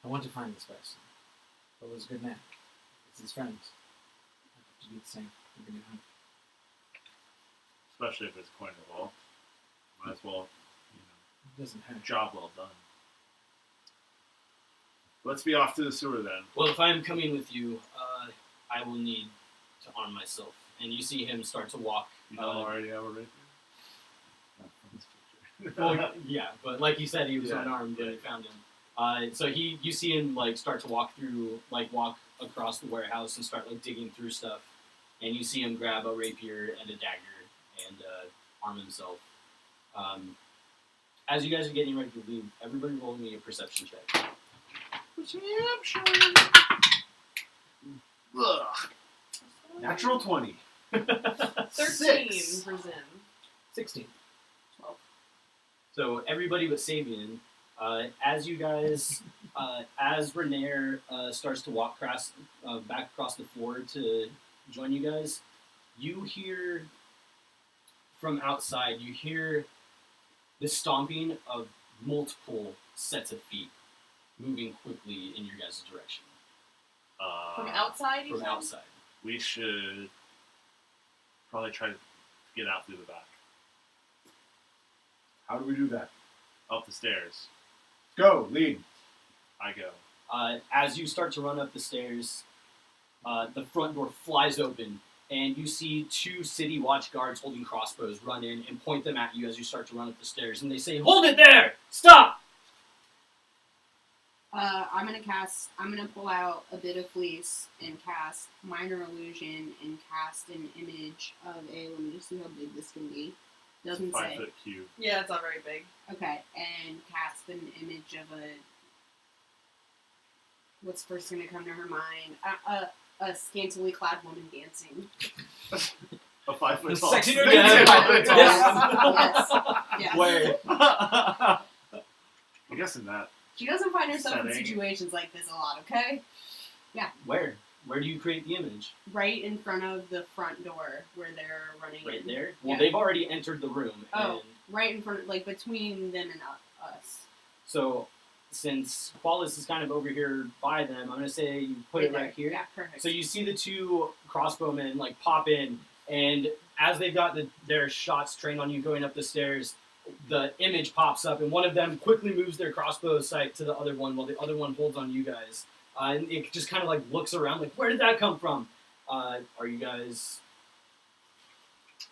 I want to find this person. But was a good man. It's his friends. I have to do the same. We're gonna hunt. Especially if it's coin to wall. Might as well, It doesn't hurt. job well done. Let's be off to the sewer then. Well, if I am coming with you, I will need to arm myself. And you see him start to walk. You don't already have a rapier? Not from this picture. Well, yeah, but like you said, he was Yeah, unarmed when yeah. you found him. So you see him like start to walk across the warehouse and start like digging through stuff, and you see him grab a rapier and a dagger and arm himself. As you guys are getting ready to leave, everybody roll me a perception check. Perception. Ugh. Natural 20. 13 Six. for Zen. 16. 12. So everybody but Sabian, as you guys, as Renair starts to walk back across the floor to join you guys, you hear from outside, you hear the stomping of multiple sets of feet moving quickly in your guys' direction. From outside, you From said? outside. We should probably try to get out through the back. How do we do that? Up the stairs. Go, lead. I go. As you start to run up the stairs, the front door flies open, and you see two city watch guards holding crossbows run in and point them at you as you start to run up the stairs. And they say, "Hold it there! Stop!" I'm gonna pull out a bit of fleece and cast minor illusion and cast an image of a. Let me just see how big this can be. Doesn't 5 say. foot cube. Yeah, it's not very big. Okay, and cast an image of a. What's first gonna come to her mind? A scantily clad woman dancing. A 5 foot tall. Sexy snake. again. 5 foot tall. Yes. Yes. Where? I guess in that. She doesn't find herself in Setting. situations like this a lot. Okay. Where? Where do you create the image? Right in front of the front door where they're running Right in. there? Well, Yeah. they've already entered the room. Oh. And Right in front, like between them and us. so, since Qualis is kind of over here by them, I'm going to say you put it there. right here. Yeah, perfect. So you see the two crossbowmen like pop in, and as they've got their shots trained on you going up the stairs, the image pops up, and one of them quickly moves their crossbow sight to the other one, while the other one holds on you guys. And it just kind of like looks around, like, where did that come from? Are you guys?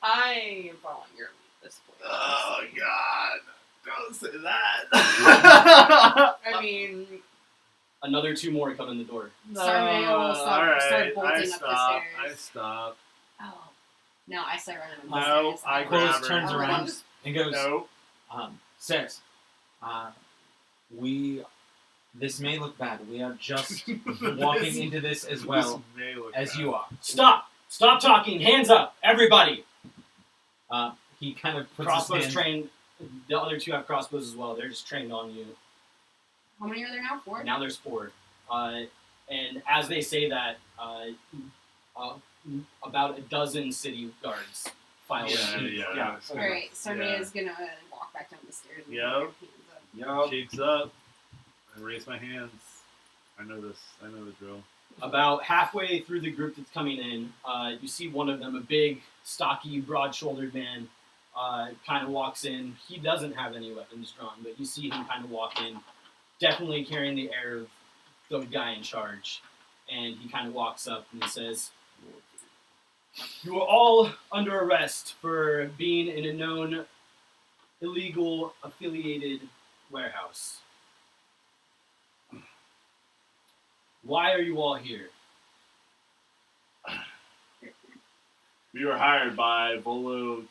I am following your lead at this point. Oh God! Don't say that. I mean, Another two more come in the door. Sarmea will start bolting I up stop. the I stairs. stop. Oh. No, I start running up the No, stairs. I Quillis grab her. turns Oh, around just- and goes, No. Says, this may look bad. We are just walking into this as well This may look as bad. you are. Stop! Stop talking! Hands up, everybody! He kind of puts Crossbows his hand, trained. The other two have crossbows as well. They're just trained on you. How many are there now? 4? Now there's 4. And as they say that, about a dozen city guards file in. Yeah. Alright, Sarmea is gonna walk back down the stairs and Yo. put her hands up. Yup. Cheeks up. I raise my hands. I know this. I know the drill. About halfway through the group that's coming in, you see one of them, a big, stocky, broad-shouldered man, kind of walks in. He doesn't have any weapons drawn, but you see him kind of walk in, definitely carrying the air of the guy in charge. And he kind of walks up and he says, "You are all under arrest for being in a known illegal affiliated warehouse. Why are you all here?" We were hired by Volo. Man,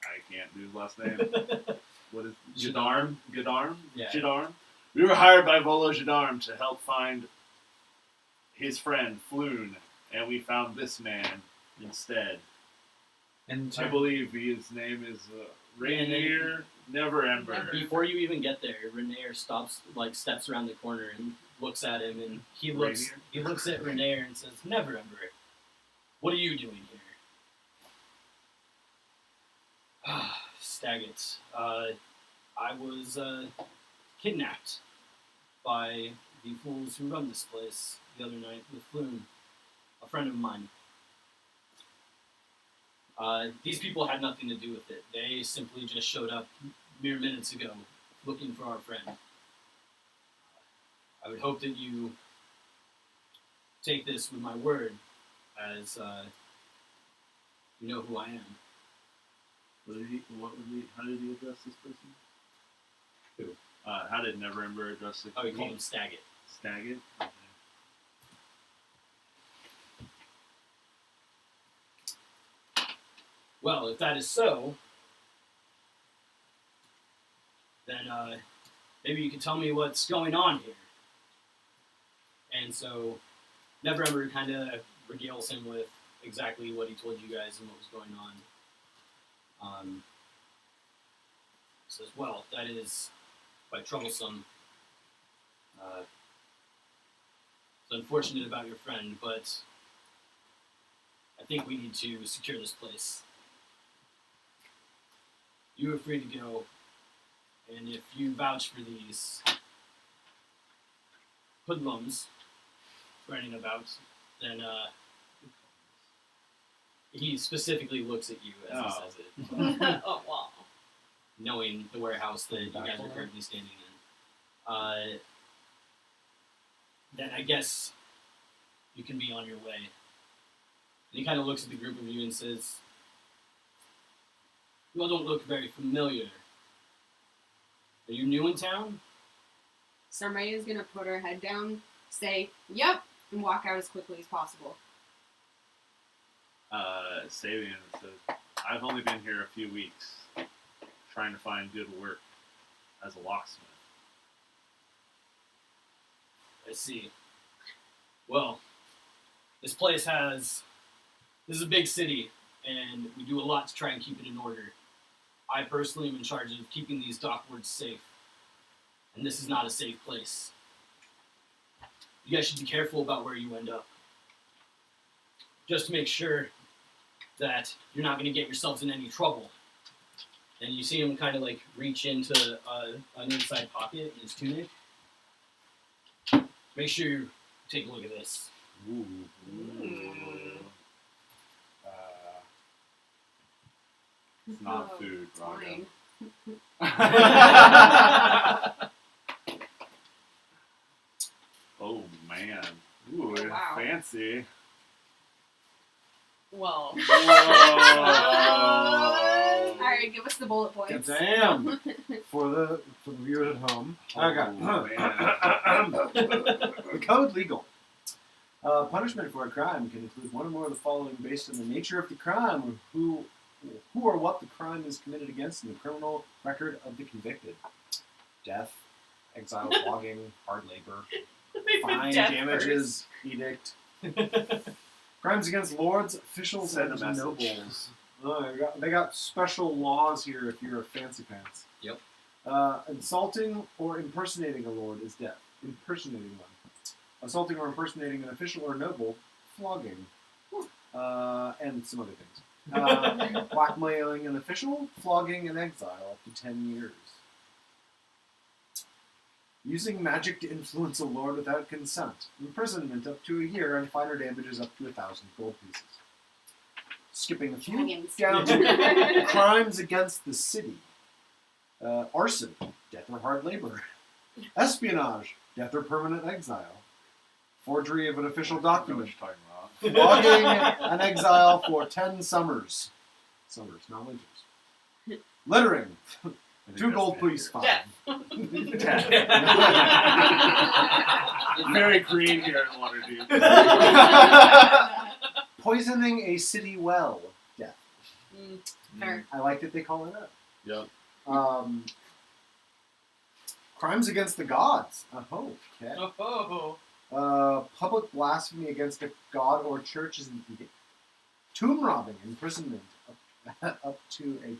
I can't do his last name. What is Jadarm? Jadarm? Yeah. Jadarm? We were hired by Volo Jadarm to help find his friend Floon, and we found this man instead. and I believe his name is Rainier. Never Ember. Before you even get there, Renair steps around the corner and looks at him, and he looks at Renair and says, "Never Ember, what are you doing here?" Staggett, I was kidnapped by the fools who run this place the other night with Flume, a friend of mine. These people had nothing to do with it. They simply just showed up mere minutes ago looking for our friend. I would hope that you take this with my word, as you know who I am. How did he address this person? Who? How did Never Ember address the Oh, he called him Staggett. Staggett? Okay. Well, if that is so, then maybe you can tell me what's going on here. And so, Never Ember kind of regales him with exactly what he told you guys and what was going on. Says, well, that is quite troublesome. It's unfortunate about your friend, but I think we need to secure this place. You are free to go, and if you vouch for these hoodlums running about, then he specifically looks at you as he says it, Oh, wow. knowing the warehouse that you guys are currently standing in. Then I guess you can be on your way. And he kind of looks at the group of you and says, "You all don't look very familiar. Are you new in town?" Sarmaya's gonna put her head down, say, "Yep," and walk out as quickly as possible. Sabian says, I've only been here a few weeks, trying to find good work as a locksmith. I see. Well, this is a big city, and we do a lot to try and keep it in order. I personally am in charge of keeping these dockwards safe, and this is not a safe place. You guys should be careful about where you end up. Just to make sure that you're not going to get yourselves in any trouble. And you see him kind of like reach into an inside pocket in his tunic. Make sure you take a look at this. Ooh. It's not Oh, food, Raga. fine. Oh, man. Ooh, Oh, wow. fancy. Well. Whoa. Alright, give us the bullet points. Damn. For the viewers at home. Okay. Oh, The code legal. Punishment for a crime can include one or more of the following based on the nature of the crime or who or what the crime is committed against in the criminal record of the convicted. Death, exile, flogging, hard labor, fine, Death damages, edict. Crimes against lords, officials, Send a and message. nobles. Oh, they got special laws here if you're a fancy pants. Yep. Insulting or impersonating a lord is death. Impersonating one. Assaulting or impersonating an official or noble, flogging. And some other things. Blackmailing an official, flogging, and exile up to 10 years. Using magic to influence a lord without consent. Imprisonment up to a year and finer damages up to 1,000 gold pieces. Skipping a few Dragons. down to crimes against the city. Arson, death or hard labor. Espionage, death or permanent exile. Forgery of an official document. Flogging and exile for 10 summers. Summers, not winters. Littering, 2 gold piece fine. Death. Very green here in Waterdeep. Poisoning a city well, death. Fair. I like that they call it that. Yep. Crimes against the gods. Oh, okay. Oh. Public blasphemy against a god or church is an edict. Tomb robbing, imprisonment up to a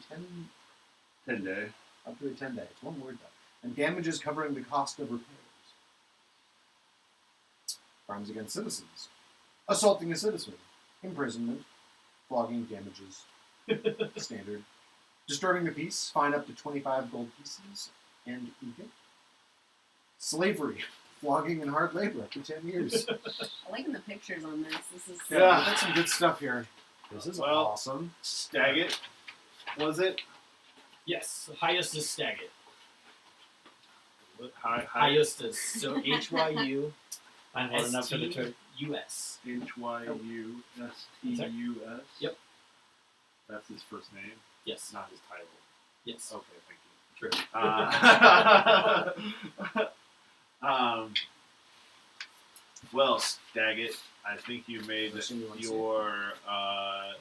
10 day. Up to a 10 day. It's one word though. And damages covering the cost of repairs. Crimes against citizens. Assaulting a citizen. Imprisonment. Flogging, damages. Standard. Disturbing the peace. Fine up to 25 gold pieces. And okay. Slavery. Flogging and hard labor up to 10 years. I like the pictures on this. This is Yeah, that's some good stuff here. This is awesome. Stagit, was it? Yes, Hyustus Stagit. Hi. Hyustus. So Hyustus. I'm hard enough for the turn. Hyustus. Yep. That's his first name, Yes. not his title. Yes. Okay, thank you. True. Well, Daggett, I think you made Person you want to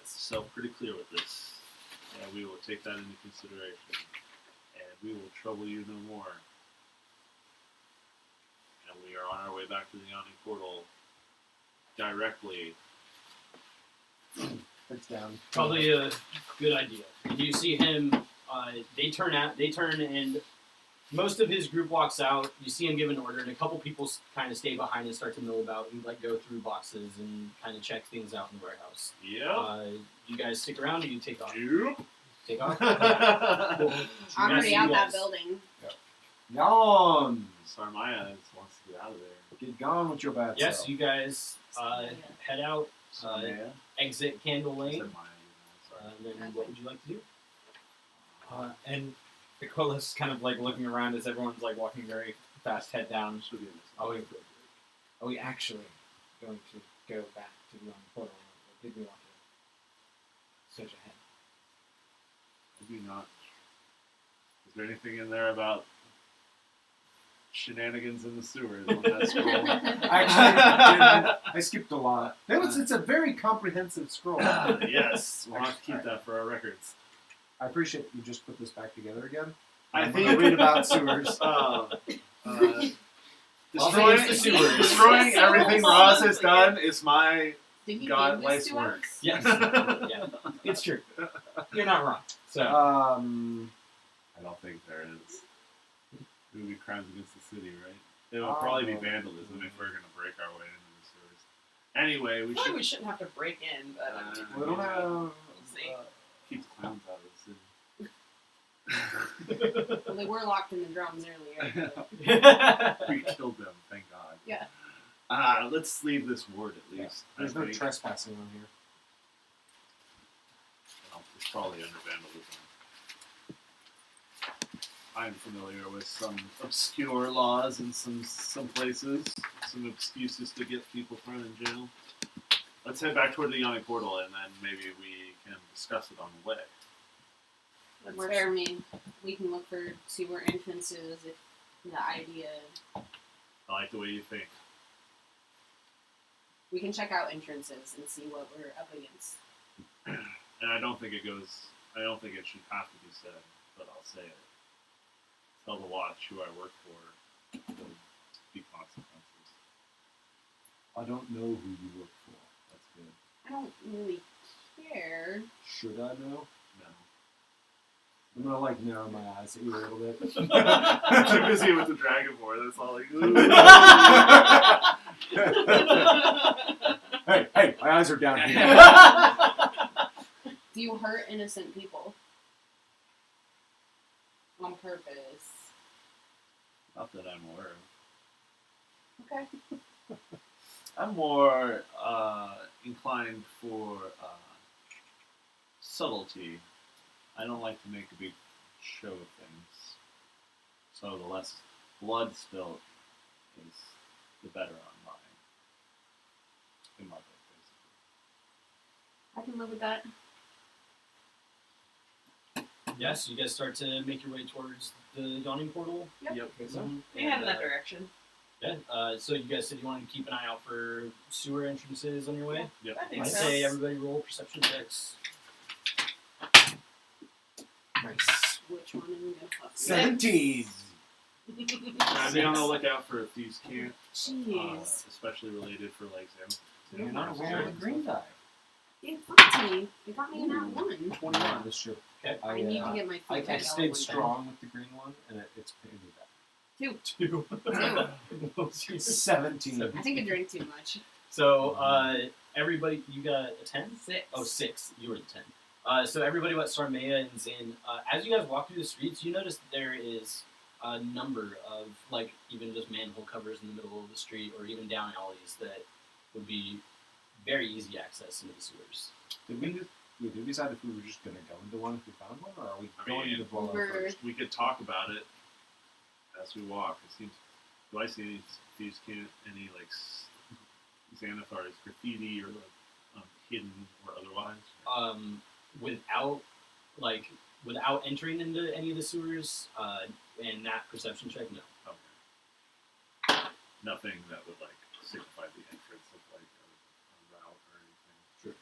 yourself pretty clear with this. And we will take that into consideration. And we will trouble you no more. And we are on our way back to the Yawning Portal directly. It's down. Probably a good idea. And you see him. They turn, and most of his group walks out. You see him give an order, and a couple people kind of stay behind and start to mill about and like go through boxes and kind of check things out in the warehouse. Yep. You guys stick around, or you take off? Yep. Take off. I'm already You out that guys- building. Yawn! Sarmaya wants to get out of there. Get gone with your bad Yes, self. you guys head out. Sarmaya? Exit Candle Lane. Sorry. And then what would you like to do? And Aquilus kind of like looking around as everyone's like walking very fast, head down. Are we actually going to go back to the portal? Or did we want to search ahead? Maybe not. Is there anything in there about shenanigans in the sewers on that scroll? I skipped a lot. It's a very comprehensive scroll. Yes, we'll have to keep that for our records. I appreciate you just put this back together again. I I'm think gonna read about sewers. Destroying, the sewers. destroying So everything awesome. Roz has done is my Did he God give this life's to work. us? Yes. Yeah. It's true. You're not wrong. So I don't think there is. It would be crimes against the city, right? It would probably be vandalism if we're going to break our way into the sewers. Anyway, I feel like we shouldn't have to break in, but we don't have. see. keep the clowns out of the city. Well, they were locked in the drums earlier. We killed them, thank God. Yeah. Let's leave this ward at least. There's I no think. trespassing on here. Well, it's probably under vandalism. I'm familiar with some obscure laws in some places, some excuses to get people thrown in jail. Let's head back toward the Yawning Portal, and then maybe we can discuss it on the way. That's fair. We can look for sewer entrances if the idea. I like the way you think. We can check out entrances and see what we're up against. And I don't think it should have to be said, but I'll say it. Tell the watch who I work for. There'll be consequences. I don't know who you work for. That's good. I don't really care. Should I know? No. I'm gonna narrow my eyes at you a little bit. Too busy with the Dragonborn, that's all like, ooh. Hey, my eyes are down here. Do you hurt innocent people? On purpose. Not that I'm aware of. Okay. I'm more inclined for subtlety. I don't like to make a big show of things. So the less blood spilt is the better on mine. In my book, basically. I can live with that. Yes, you guys start to make your way towards the Yawning Portal. Yep. We head in that direction. Yeah. So you guys said you wanted to keep an eye out for sewer entrances on your way. Yep. I think I'd so. say everybody roll perception checks. nice. Which one am I gonna fuck? 17. Now, be on the lookout for a thieves' camp, Jeez. especially related for like You're not rolling a green die. It got me. It got me in that one. 21. That's true. Okay. I need to get my I feet back stayed out. strong with the green one, and it's paying me back. 2. 17. I think I drank too much. So, everybody, you got a 10? 6. Oh, 6. You were the 10. So everybody but Sarmea and Zin, as you guys walk through the streets, you notice that there is a number of, like, even just manhole covers in the middle of the street, or even down alleys that would be very easy access into the sewers. Did we decide if we were just going to go into one if we found one, or are we I going mean, to blow up we're- first? We could talk about it as we walk. It seems. Do I see any thieves' can't any like Xanathar's graffiti or like, hidden or otherwise? Without entering into any of the sewers, and that perception check, no. Okay. Nothing that would like signify the entrance of like a route or anything. Sure.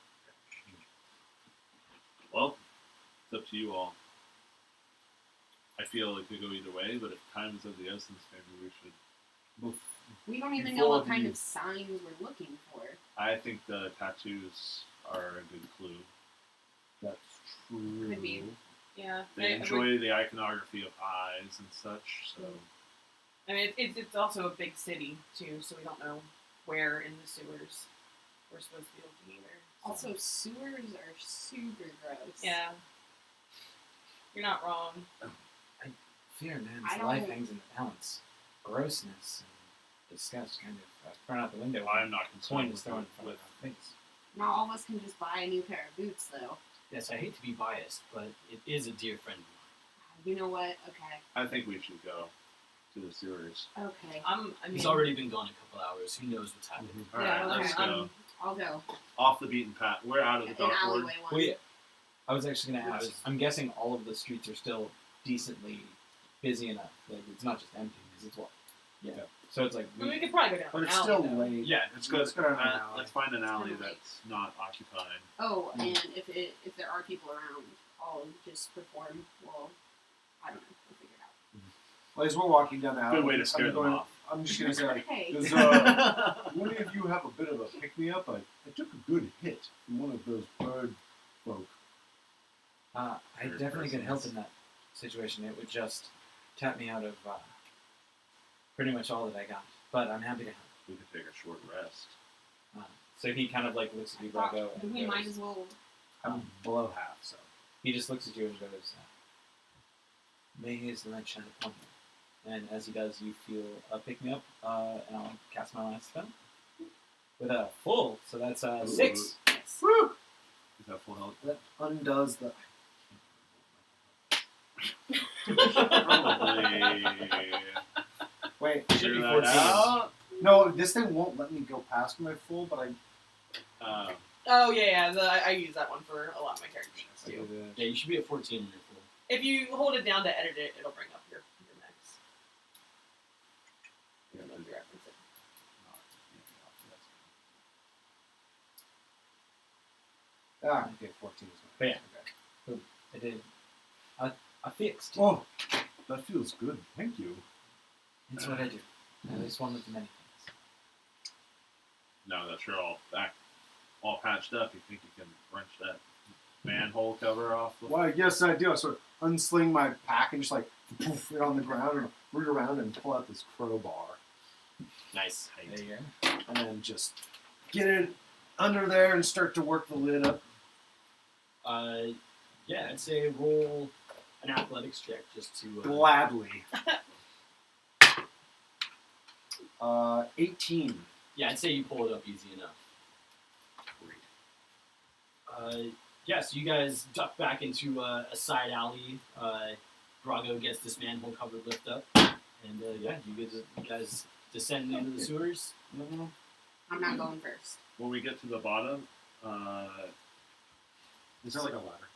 Well, it's up to you all. I feel it could go either way, but if time is of the essence, maybe we should. We don't even Before know what we- kind of signs we're looking for. I think the tattoos are a good clue. That's true. Could be. Yeah. They I enjoy the iconography of eyes and such, so mean, it's also a big city, too, so we don't know where in the sewers we're supposed to be looking either. So. Also, sewers are super gross. Yeah. You're not wrong. Fear, man, I life don't- hangs in the balance. Grossness and disgust kind of thrown out the window. I'm not Coin concerned is thrown in with front of our face. Not all of us can just buy a new pair of boots, though. Yes, I hate to be biased, but it is a dear friend of mine. You know what? Okay. I think we should go to the sewers. Okay. I mean, He's already been gone a couple hours. Who knows what's happening? All Yeah, right, okay. let's go. I'll go. Off the beaten path. We're out of the An dock board. alleyway one. Well, yeah, I was actually going to ask. I'm guessing all of the streets are still decently busy enough. Like it's not just empty because it's what. Yeah. So it's like I mean, we could probably go down But an it's alley, still though. late. Yeah, it's good. Let's go down an alley. Let's find an alley It's kinda that's not occupied. Oh, and if there are people around, I'll just perform. Well, I don't know. We'll figure it out. Well, as we're walking down the alley, Good way to scare them off. I'm just going to say, like, Hey. does one of you have a bit of a pick-me-up? I took a good hit from one of those bird folk. I Third definitely could help persons. in that situation. It would just tap me out of pretty much all that I got. But I'm happy to help. We could take a short rest. So he kind of like looks at you, I thought Brago, and we might goes, as well. I'm below half, so. he just looks at you and goes, "May his light shine upon you." And as he does, you feel a pick me up, and I'll cast my last spell with a full. So that's 6. Yes. Woo! Is that full health? That undoes the. Probably. Wait, Should be Figure 14. that out. no, this thing won't let me go past my full, but I. Oh, yeah. I use that one for a lot of my characters, too. Yeah, you should be at 14 when you're full. If you hold it down to edit it, it'll bring up your max. I don't know if you reference it. Ah, okay, 14 is But fine. yeah. I did. I fixed. Oh, that feels good. Thank you. It's what I do. At least one of the many things. Now that you're all patched up, you think you can wrench that manhole cover off? Well, yes, I do. I sort of unsling my pack and just like poof it on the ground and root around and pull out this crowbar. Nice. There you go. And then just get it under there and start to work the lid up. Yeah, I'd say roll an athletics check just to. Gladly. 18. Yeah, I'd say you pull it up easy enough. Yeah, so you guys duck back into a side alley. Brago gets this manhole cover lift up, and yeah, you guys descend into the sewers. I'm not going first. When we get to the bottom, Is there like a ladder?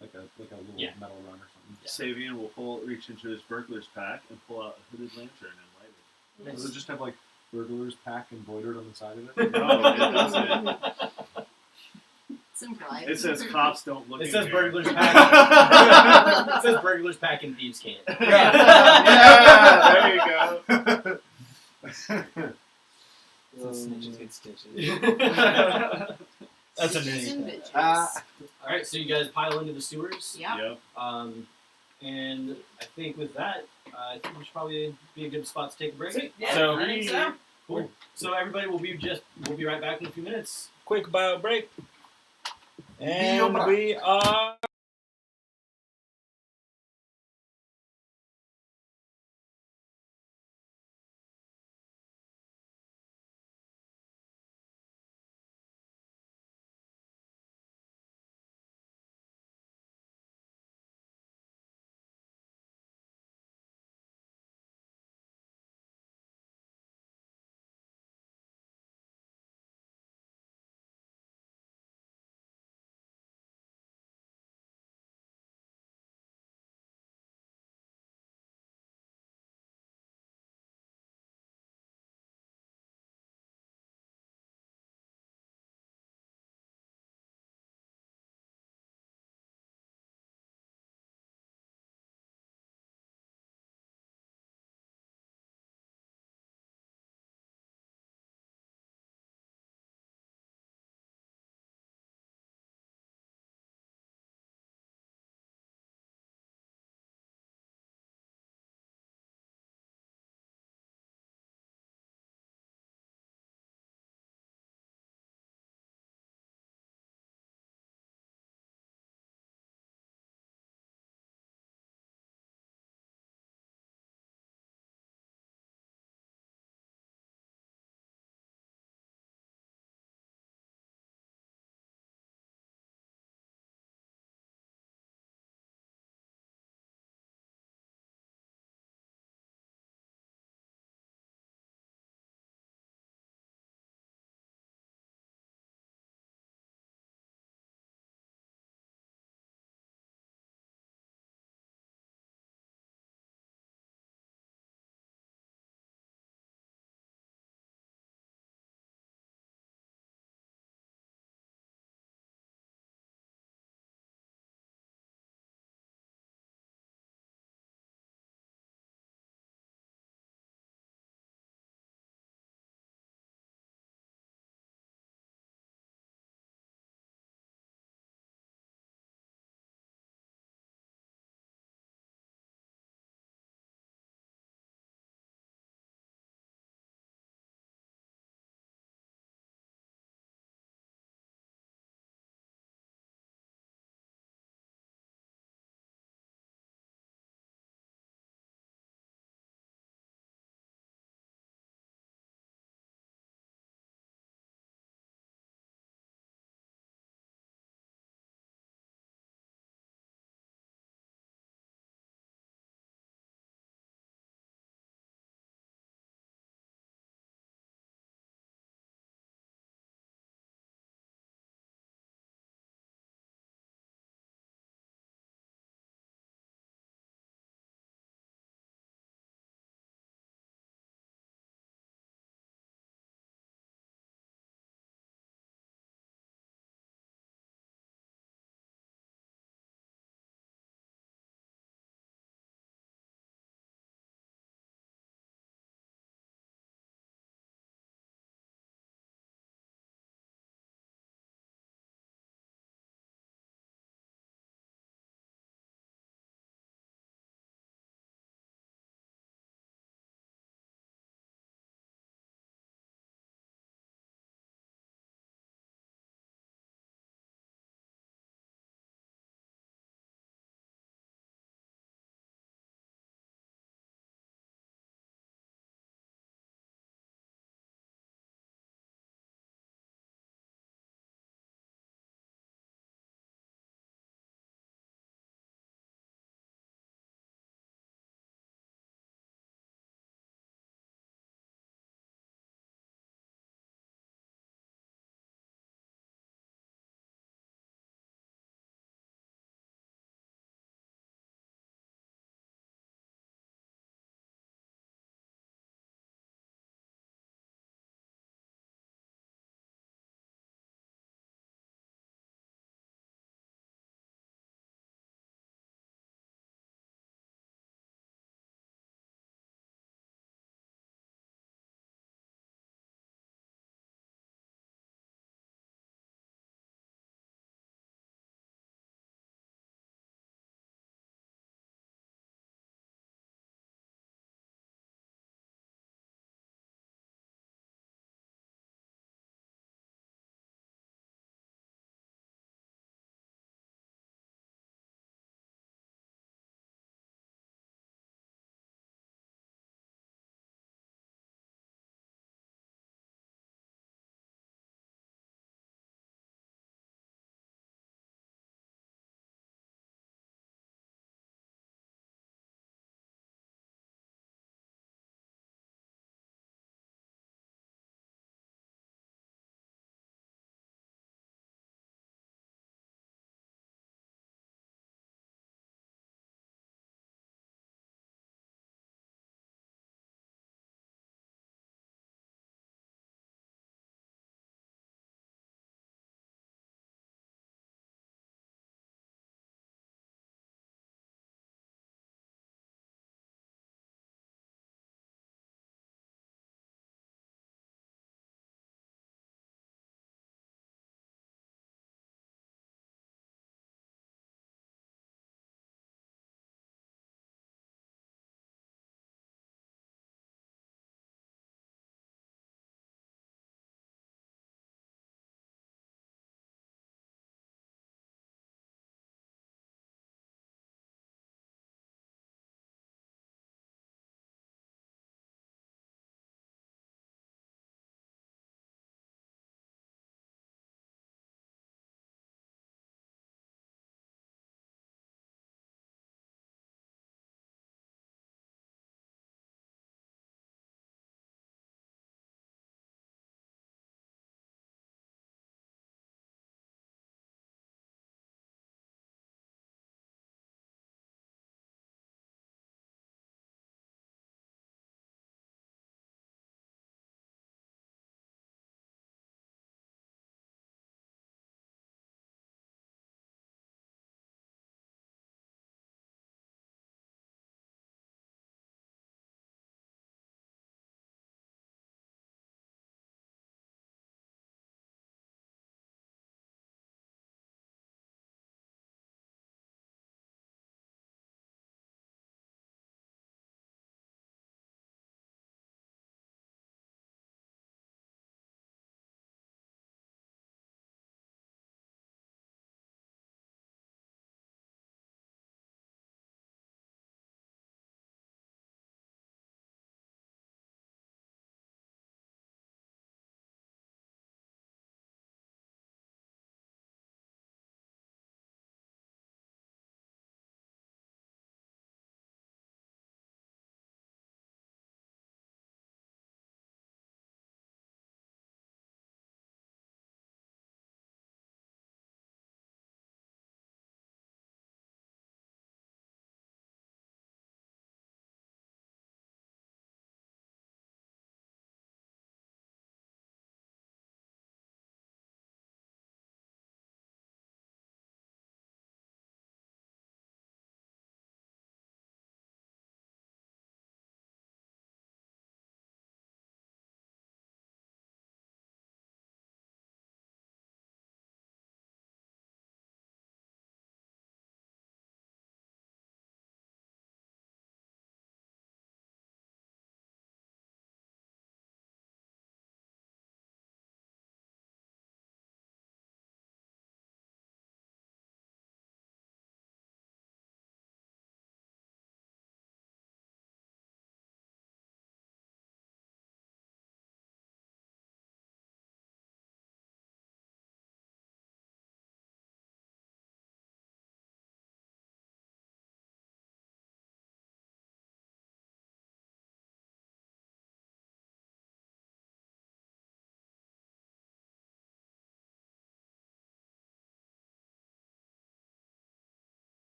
Like a little Yeah. metal run or something? Yeah. Savian will reach into his burglar's pack and pull out a hooded lantern and light Does it just have like burglar's pack embroidered on the side of it? No, it doesn't. It's implied. It says cops don't look It in says here. burglars pack. It says burglars pack and thieves can't. Yeah, there you go. So snitches get stitches. That's Bitches and underneath bitches. All right, so you guys pile into the sewers. Yep. Yep. And I think with that, I think we should probably be a good spot to take a break. Yeah, So- I think so. Cool. So everybody, we'll be right back in a few minutes. Quick bio break. Bio And break. we are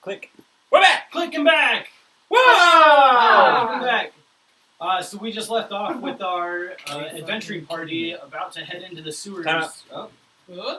Click. We're back! Clicking back! Whoa! Welcome back. So we just left off with our adventuring party about to head into the sewers. Time out. Oh, Huh?